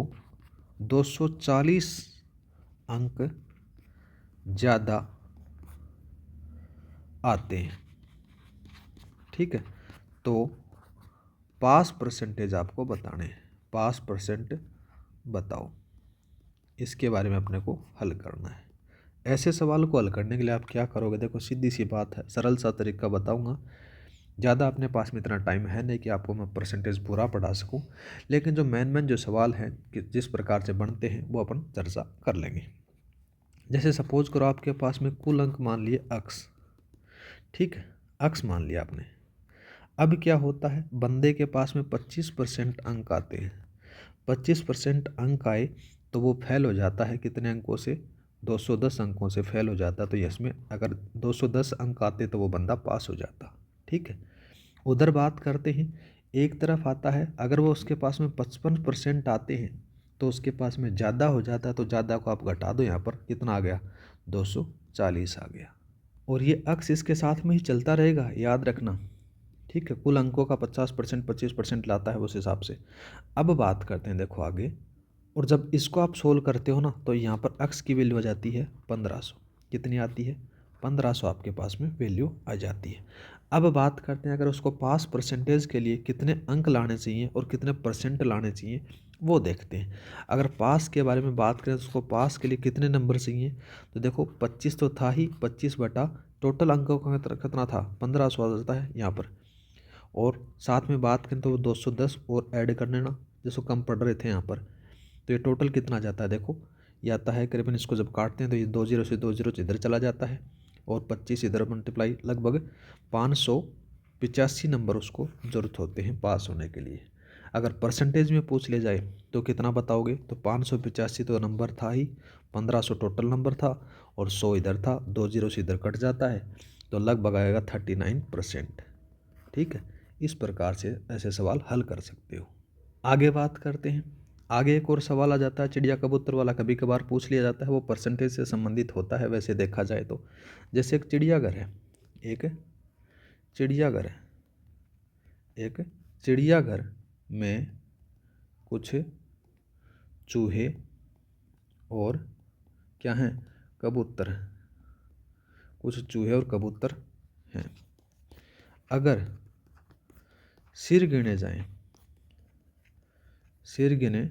240 अंक ज़्यादा आते हैं। ठीक है। तो पास परसेंटेज आपको बताने हैं, पास परसेंट बताओ, इसके बारे में अपने को हल करना है। ऐसे सवाल को हल करने के लिए आप क्या करोगे, देखो सीधी सी बात है, सरल सा तरीका बताऊंगा। ज़्यादा अपने पास में इतना टाइम है नहीं कि आपको मैं परसेंटेज पूरा पढ़ा सकूं, लेकिन जो मेन जो सवाल हैं कि जिस प्रकार से बनते हैं वो अपन चर्चा कर लेंगे। जैसे सपोज करो आपके पास में कुल अंक मान लिए अक्स, ठीक है, अक्स मान लिया आपने। अब क्या होता है, बंदे के पास में 25% अंक आते हैं। 25% अंक आए तो वो फेल हो जाता है कितने अंकों से, 210 अंकों से फेल हो जाता। तो इसमें अगर 210 अंक आते तो वो बंदा पास हो जाता, ठीक है। उधर बात करते हैं, एक तरफ आता है, अगर वो उसके पास में 55% आते हैं तो उसके पास में ज़्यादा हो जाता है। तो ज़्यादा को आप घटा दो, यहाँ पर कितना आ गया, 240 आ गया। और ये अक्स इसके साथ में ही चलता रहेगा, याद रखना, ठीक है। कुल अंकों का 50% 25% लाता है उस हिसाब से। अब बात करते हैं देखो आगे, और जब इसको आप सोल्व करते हो ना तो यहाँ पर अक्स की वैल्यू आ जाती है 1500। कितनी आती है, 1500 आपके पास में वैल्यू आ जाती है। अब बात करते हैं अगर उसको पास परसेंटेज के लिए कितने अंक लाने चाहिए और कितने परसेंट लाने चाहिए वो देखते हैं। अगर पास के बारे में बात करें तो उसको पास के लिए कितने नंबर चाहिए, तो देखो 25 तो था ही, 25 बटा टोटल अंकों का कितना था, 1500 आ जाता है यहाँ पर। और साथ में बात करें तो वो 210 और ऐड कर लेना, जिसको कम पढ़ रहे थे यहाँ पर। तो ये टोटल कितना जाता है, देखो ये आता है करीबन, इसको जब काटते हैं तो ये 20 से 20 इधर चला जाता है और 25 इधर मल्टीप्लाई, लगभग 585 नंबर उसको ज़रूरत होते हैं पास होने के लिए। अगर परसेंटेज में पूछ ले जाए तो कितना बताओगे, तो 585 तो नंबर था ही, 1500 टोटल नंबर था और 100 इधर था, 20 से इधर कट जाता है तो लगभग आएगा 39%, ठीक है। इस प्रकार से ऐसे सवाल हल कर सकते हो। आगे बात करते हैं, आगे एक और सवाल आ जाता है चिड़िया कबूतर वाला, कभी कभार पूछ लिया जाता है, वो परसेंटेज से संबंधित होता है वैसे देखा जाए तो। जैसे एक चिड़ियाघर है, एक चिड़ियाघर है, एक चिड़ियाघर में कुछ चूहे और क्या हैं, कबूतर हैं, कुछ चूहे और कबूतर हैं। अगर सिर गिने जाएं, सिर गिने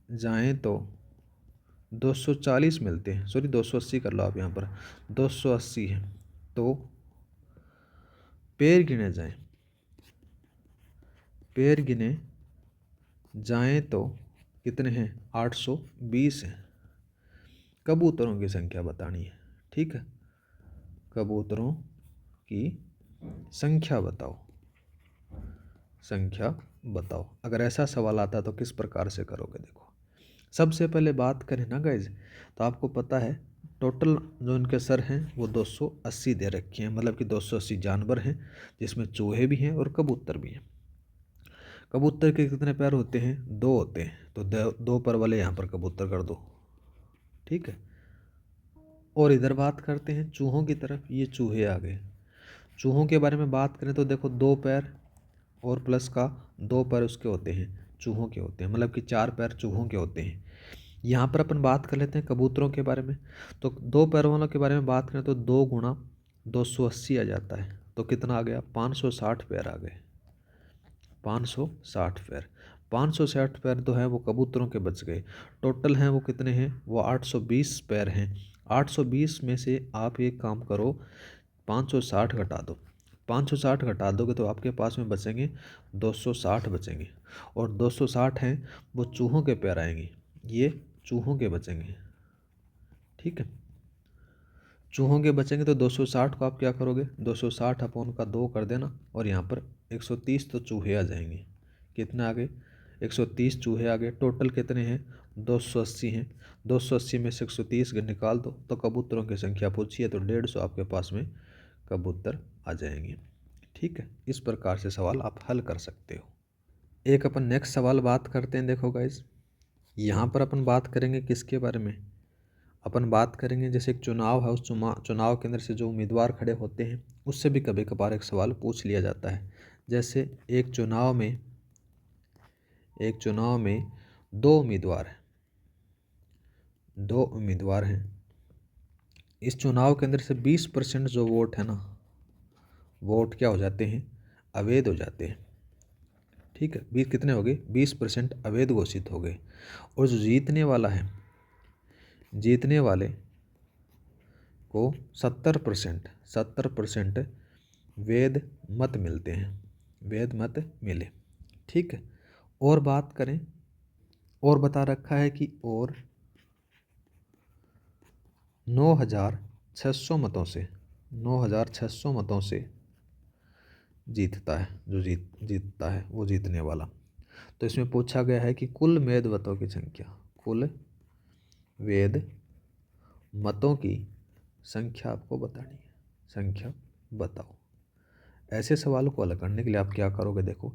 जाएं तो 240 मिलते हैं, सॉरी 280 कर लो आप, यहाँ पर 280 है। तो पैर गिने जाएं, पैर गिने जाएं तो कितने हैं, 820 हैं। कबूतरों की संख्या बतानी है, ठीक है, कबूतरों की संख्या बताओ, संख्या बताओ। अगर ऐसा सवाल आता तो किस प्रकार से करोगे, देखो सबसे पहले बात करें ना गाइज, तो आपको पता है टोटल जो इनके सर हैं वो 280 दे रखे हैं, मतलब कि 280 जानवर हैं, जिसमें चूहे भी हैं और कबूतर भी हैं। कबूतर के कितने पैर होते हैं, 2 होते हैं, तो दो पर वाले यहाँ पर कबूतर कर दो, ठीक है। और इधर बात करते हैं चूहों की तरफ, ये चूहे आ गए। चूहों के बारे में बात करें तो देखो 2 पैर और प्लस का 2 पैर उसके होते हैं, चूहों के होते हैं, मतलब कि 4 पैर चूहों के होते हैं। यहाँ पर अपन बात कर लेते हैं कबूतरों के बारे में, तो 2 पैरों वालों के बारे में बात करें तो 2 गुणा 280 आ जाता है, तो कितना आ गया, 560 पैर आ गए, 560 पैर। 560 पैर तो हैं वो कबूतरों के बच गए। टोटल हैं वो कितने हैं, वो 820 पैर हैं। 820 में से आप एक काम करो, 560 घटा दो, 560 घटा दोगे तो आपके पास में बचेंगे 260 बचेंगे, और 260 हैं वो चूहों के पैर आएंगे, ये चूहों के बचेंगे, ठीक है। चूहों के बचेंगे तो 260 को आप क्या करोगे, 260 अपॉन का 2 कर देना, और यहाँ पर 130 तो चूहे आ जाएंगे। कितने आ गए, 130 चूहे आ गए। टोटल कितने हैं, 280 हैं। 280 में से 130 निकाल दो तो कबूतरों की संख्या पूछी है तो 150 आपके पास में कबूतर आ जाएंगे, ठीक है। इस प्रकार से सवाल आप हल कर सकते हो। एक अपन नेक्स्ट सवाल बात करते हैं, देखो गाइज यहाँ पर अपन बात करेंगे किसके बारे में, अपन बात करेंगे जैसे एक चुनाव है, उस चुनाव के अंदर से जो उम्मीदवार खड़े होते हैं उससे भी कभी कभार एक सवाल पूछ लिया जाता है। जैसे एक चुनाव में 2 उम्मीदवार हैं, 2 उम्मीदवार हैं। इस चुनाव के अंदर से 20% जो वोट है ना, वोट क्या हो जाते हैं, अवैध हो जाते हैं, ठीक है। 20 कितने हो गए, 20% अवैध घोषित हो गए। और जो जीतने वाले को 70% वेद मत मिलते हैं, वेद मत मिले। ठीक है। और बात करें, और बता रखा है कि और 9,600 मतों से, 9,600 मतों से जीतता है, जो जीतता है वो जीतने वाला। तो इसमें पूछा गया है कि कुल वेद मतों की संख्या, कुल वेद मतों की संख्या आपको बतानी है, संख्या बताओ। ऐसे सवालों को हल करने के लिए आप क्या करोगे, देखो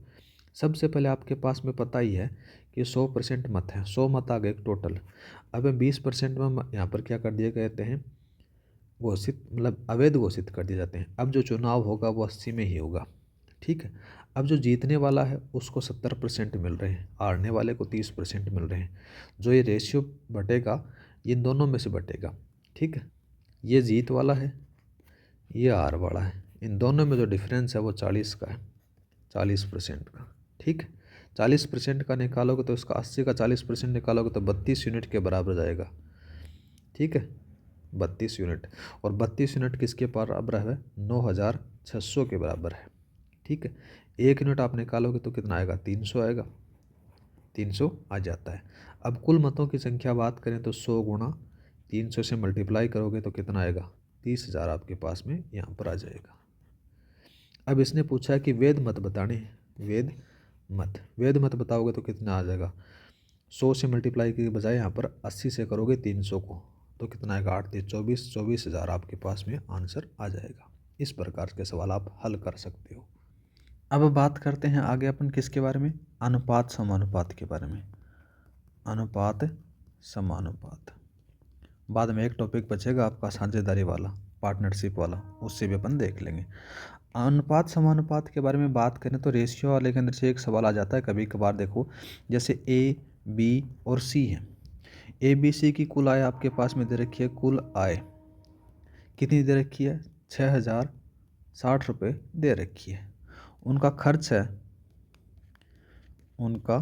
सबसे पहले आपके पास में पता ही है कि 100% मत है, 100 मत आ गए टोटल। अब 20% में यहाँ पर क्या कर दिए कहते हैं, घोषित मतलब अवैध घोषित कर दिए जाते हैं। अब जो चुनाव होगा वो 80 में ही होगा। ठीक है। अब जो जीतने वाला है उसको 70% मिल रहे हैं, हारने वाले को 30% मिल रहे हैं। जो ये रेशियो बटेगा ये इन दोनों में से बटेगा। ठीक है। ये जीत वाला है, ये हार वाला है, इन दोनों में जो डिफरेंस है वो 40 का है, 40% का। ठीक है। 40% का निकालोगे तो इसका 80 का 40% निकालोगे तो 32 यूनिट के बराबर जाएगा। ठीक है। 32 यूनिट, और 32 यूनिट किसके बराबर है, 9,600 के बराबर है। ठीक है। 1 यूनिट आप निकालोगे तो कितना आएगा, 300 आएगा, 300 आ जाता है। अब कुल मतों की संख्या बात करें तो 100 गुणा 300 से मल्टीप्लाई करोगे तो कितना आएगा, 30,000 आपके पास में यहाँ पर आ जाएगा। अब इसने पूछा है कि वेद मत बताने, वेद मत, वेद मत बताओगे तो कितना आ जाएगा, 100 से मल्टीप्लाई के बजाय यहाँ पर 80 से करोगे 300 को तो कितना आएगा, 8 3 24, 24,000 आपके पास में आंसर आ जाएगा। इस प्रकार के सवाल आप हल कर सकते हो। अब बात करते हैं आगे अपन किसके बारे में, अनुपात समानुपात के बारे में। अनुपात समानुपात, बाद में एक टॉपिक बचेगा आपका साझेदारी वाला, पार्टनरशिप वाला, उससे भी अपन देख लेंगे। अनुपात समानुपात के बारे में बात करें तो रेशियो वाले के अंदर से एक सवाल आ जाता है कभी कभार। देखो जैसे ए बी और सी है, ए बी सी की कुल आय आपके पास में दे रखी है, कुल आय कितनी दे रखी है, 6,060 रुपये दे रखी है। उनका खर्च है, उनका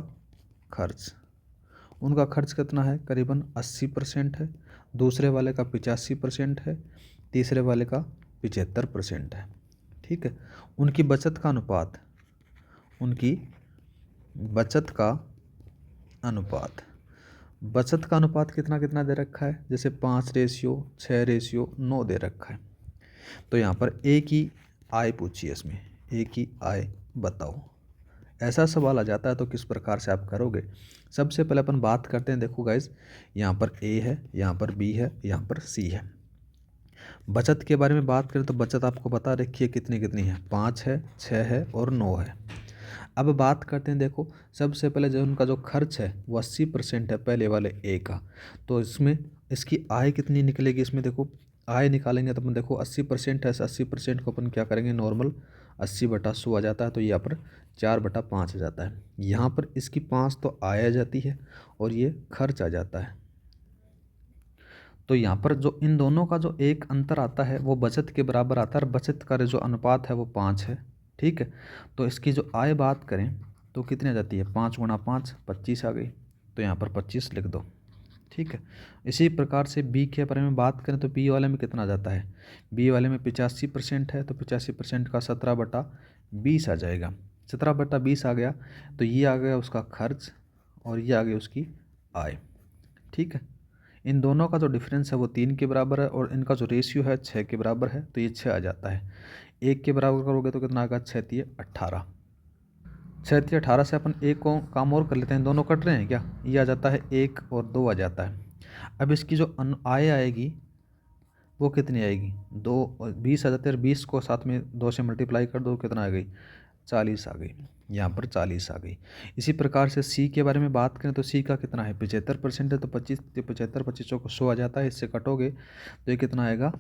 खर्च कितना है, करीबन 80% है, दूसरे वाले का 85% है, तीसरे वाले का 75% है। ठीक है। उनकी बचत का अनुपात, उनकी बचत का अनुपात, बचत का अनुपात कितना कितना दे रखा है, जैसे 5:6:9 दे रखा है। तो यहाँ पर ए की आय पूछिए, इसमें ए की आय बताओ। ऐसा सवाल आ जाता है तो किस प्रकार से आप करोगे। सबसे पहले अपन बात करते हैं, देखो गाइज यहाँ पर ए है, यहाँ पर बी है, यहाँ पर सी है। बचत के बारे में बात करें तो बचत आपको बता रखी है कितनी कितनी है, 5 है, 6 है और 9 है। अब बात करते हैं, देखो सबसे पहले जो उनका जो खर्च है वो 80% है पहले वाले ए का। तो इसमें इसकी आय कितनी निकलेगी, इसमें देखो आय निकालेंगे तो अपन देखो 80% है, 80% को अपन क्या करेंगे, नॉर्मल 80/100 आ जाता है, तो यहाँ पर 4/5 आ जाता है। यहाँ पर इसकी 5 तो आय आ जाती है और ये खर्च आ जाता है। तो यहाँ पर जो इन दोनों का जो एक अंतर आता है वो बचत के बराबर आता है, और बचत का जो अनुपात है वो 5 है। ठीक है। तो इसकी जो आय बात करें तो कितनी आ जाती है, 5 गुणा 5 25 आ गई, तो यहाँ पर 25 लिख दो। ठीक है। इसी प्रकार से बी के बारे में बात करें तो बी वाले में कितना आ जाता है, बी वाले में 85% है, तो 85% का 17/20 आ जाएगा। 17/20 आ गया तो ये आ गया उसका खर्च और ये आ गई उसकी आय। ठीक है। इन दोनों का जो डिफरेंस है वो 3 के बराबर है, और इनका जो रेशियो है 6 के बराबर है, तो ये 6 आ जाता है। 1 के बराबर करोगे तो कितना आएगा, 6 3 18, 6 3 18 से अपन एक को काम और कर लेते हैं, दोनों कट रहे हैं क्या, ये आ जाता है 1 और 2 आ जाता है। अब इसकी जो आय आएगी वो कितनी आएगी, 2 और 20 आ जाते हैं, 20 को साथ में 2 से मल्टीप्लाई कर दो, कितना आ गई, 40 आ गई, यहाँ पर 40 आ गई। इसी प्रकार से सी के बारे में बात करें तो सी का कितना है, 75% है, तो 25 75 25 को 100 आ जाता है, इससे कटोगे तो ये कितना आएगा,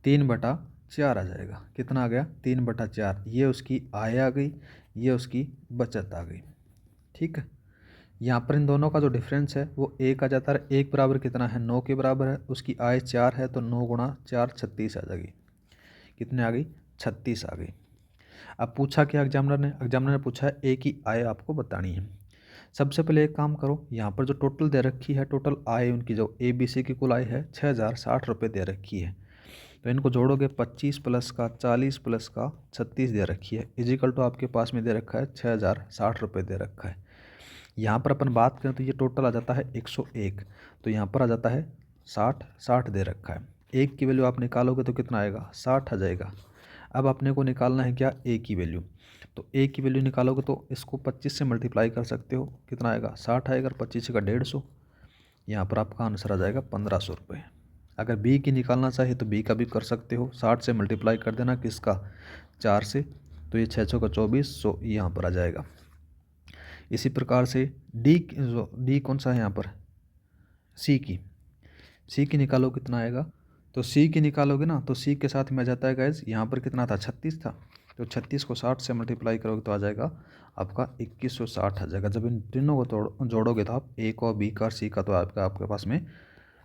3/4 आ जाएगा। कितना आ गया, 3/4। ये उसकी आय आ गई, ये उसकी बचत आ गई। ठीक है। यहाँ पर इन दोनों का जो डिफरेंस है वो 1 आ जाता है, 1 बराबर कितना है, 9 के बराबर है, उसकी आय 4 है, तो 9 गुणा 4 36 आ जाएगी। कितने आ गई, 36 आ गई। अब पूछा क्या एग्जामिनर ने पूछा है ए की आय आपको बतानी है। सबसे पहले एक काम करो, यहाँ पर जो टोटल दे रखी है, टोटल आय उनकी जो ए बी सी की कुल आय है 6,060 रुपये दे रखी है। तो इनको जोड़ोगे 25 प्लस का 40 प्लस का 36 दे रखी है, इजिकल टू आपके पास में दे रखा है 6060 दे रखा है। यहाँ पर अपन बात करें तो ये टोटल आ जाता है 101, तो यहाँ पर आ जाता है 60 दे रखा है। एक की वैल्यू आप निकालोगे तो कितना आएगा, 60 आ जाएगा। अब अपने को निकालना है क्या, ए की वैल्यू। तो ए की वैल्यू निकालोगे तो इसको 25 से मल्टीप्लाई कर सकते हो, कितना आएगा 60 आएगा, 25 का 150। यहाँ पर आपका आंसर आ जाएगा 1500 रुपये। अगर बी की निकालना चाहिए तो बी का भी कर सकते हो, 60 से मल्टीप्लाई कर देना किसका, 4 से, तो ये 600 का 2400 यहाँ पर आ जाएगा। इसी प्रकार से डी कौन सा है यहाँ पर, सी की निकालो कितना आएगा, तो सी की निकालोगे ना तो सी के साथ में आ जाता है गैस, यहाँ पर कितना था 36 था, तो 36 को 60 से मल्टीप्लाई करोगे तो आ जाएगा आपका 2160 आ जाएगा। जब इन तीनों को जोड़ोगे तो आप ए का, बी का, सी का, तो आपके पास में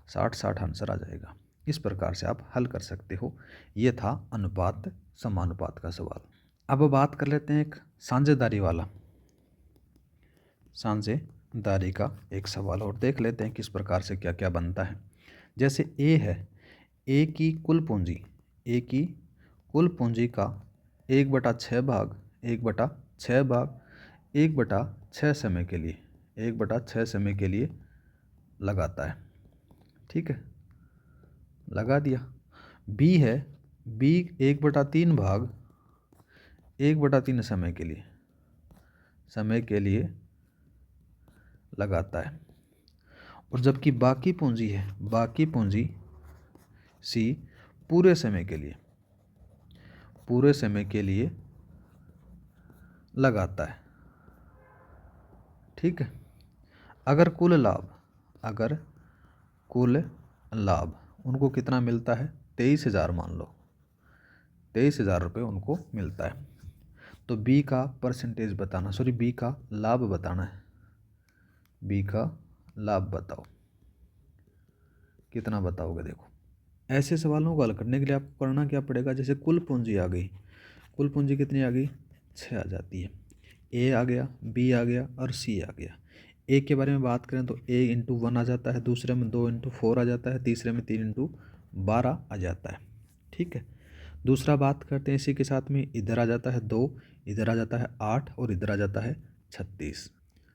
60 आंसर आ जाएगा। इस प्रकार से आप हल कर सकते हो। ये था अनुपात समानुपात का सवाल। अब बात कर लेते हैं एक साझेदारी वाला, साझेदारी का एक सवाल और देख लेते हैं किस प्रकार से क्या क्या बनता है। जैसे ए है, ए की कुल पूंजी, ए की कुल पूंजी का 1/6 भाग 1/6 भाग 1/6 समय के लिए 1/6 समय के लिए लगाता है, ठीक है, लगा दिया। बी है, बी 1/3 भाग 1/3 समय के लिए लगाता है। और जबकि बाकी पूंजी है, बाकी पूंजी सी पूरे समय के लिए लगाता है, ठीक है। अगर कुल लाभ उनको कितना मिलता है, 23,000 मान लो, 23,000 रुपये उनको मिलता है। तो बी का परसेंटेज बताना, बी का लाभ बताना है, बी का लाभ बताओ, कितना बताओगे। देखो ऐसे सवालों को हल करने के लिए आपको करना क्या पड़ेगा, जैसे कुल पूंजी आ गई, कुल पूंजी कितनी आ गई, 6 आ जाती है। ए आ गया, बी आ गया और सी आ गया। ए के बारे में बात करें तो ए इंटू 1 आ जाता है, दूसरे में 2 इंटू 4 आ जाता है, तीसरे में 3 इंटू 12 आ जाता है, ठीक है। दूसरा बात करते हैं इसी के साथ में, इधर आ जाता है 2, इधर आ जाता है 8 और इधर आ जाता है 36।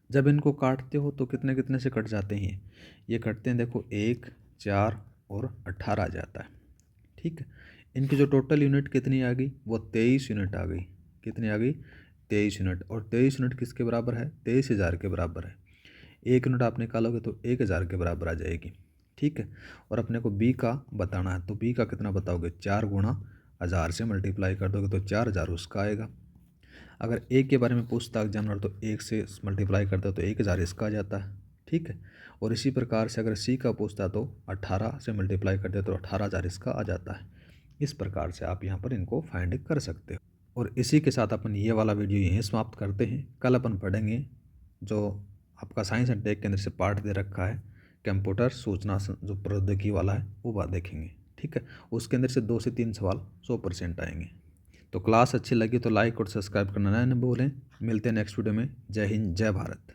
जब इनको काटते हो तो कितने कितने से कट जाते हैं, ये कटते हैं, देखो 1, 4 और 18 आ जाता है, ठीक है। इनकी जो टोटल यूनिट कितनी आ गई, वो 23 यूनिट आ गई। कितनी आ गई, 23 यूनिट। और 23 यूनिट किसके बराबर है, 23,000 के बराबर है। एक यूनिट आप निकालोगे तो 1,000 के बराबर आ जाएगी, ठीक है। और अपने को बी का बताना है, तो बी का कितना बताओगे, 4 गुणा 1000 से मल्टीप्लाई कर दोगे तो 4000 उसका आएगा। अगर एक के बारे में पूछता एग्जामिनर तो 1 से मल्टीप्लाई करते हो तो 1000 इसका आ जाता है, ठीक है। और इसी प्रकार से अगर सी का पूछता तो 18 से मल्टीप्लाई करते तो 18,000 इसका आ जाता है। इस प्रकार से आप यहाँ पर इनको फाइंड कर सकते हो। और इसी के साथ अपन ये वाला वीडियो यहीं समाप्त करते हैं। कल अपन पढ़ेंगे जो आपका साइंस एंड टेक के अंदर से पार्ट दे रखा है, कंप्यूटर सूचना जो प्रौद्योगिकी वाला है, वो बात देखेंगे, ठीक है। उसके अंदर से 2 से 3 सवाल 100% आएंगे। तो क्लास अच्छी लगी तो लाइक और सब्सक्राइब करना ना भूलें। मिलते हैं नेक्स्ट वीडियो में। जय हिंद, जय भारत।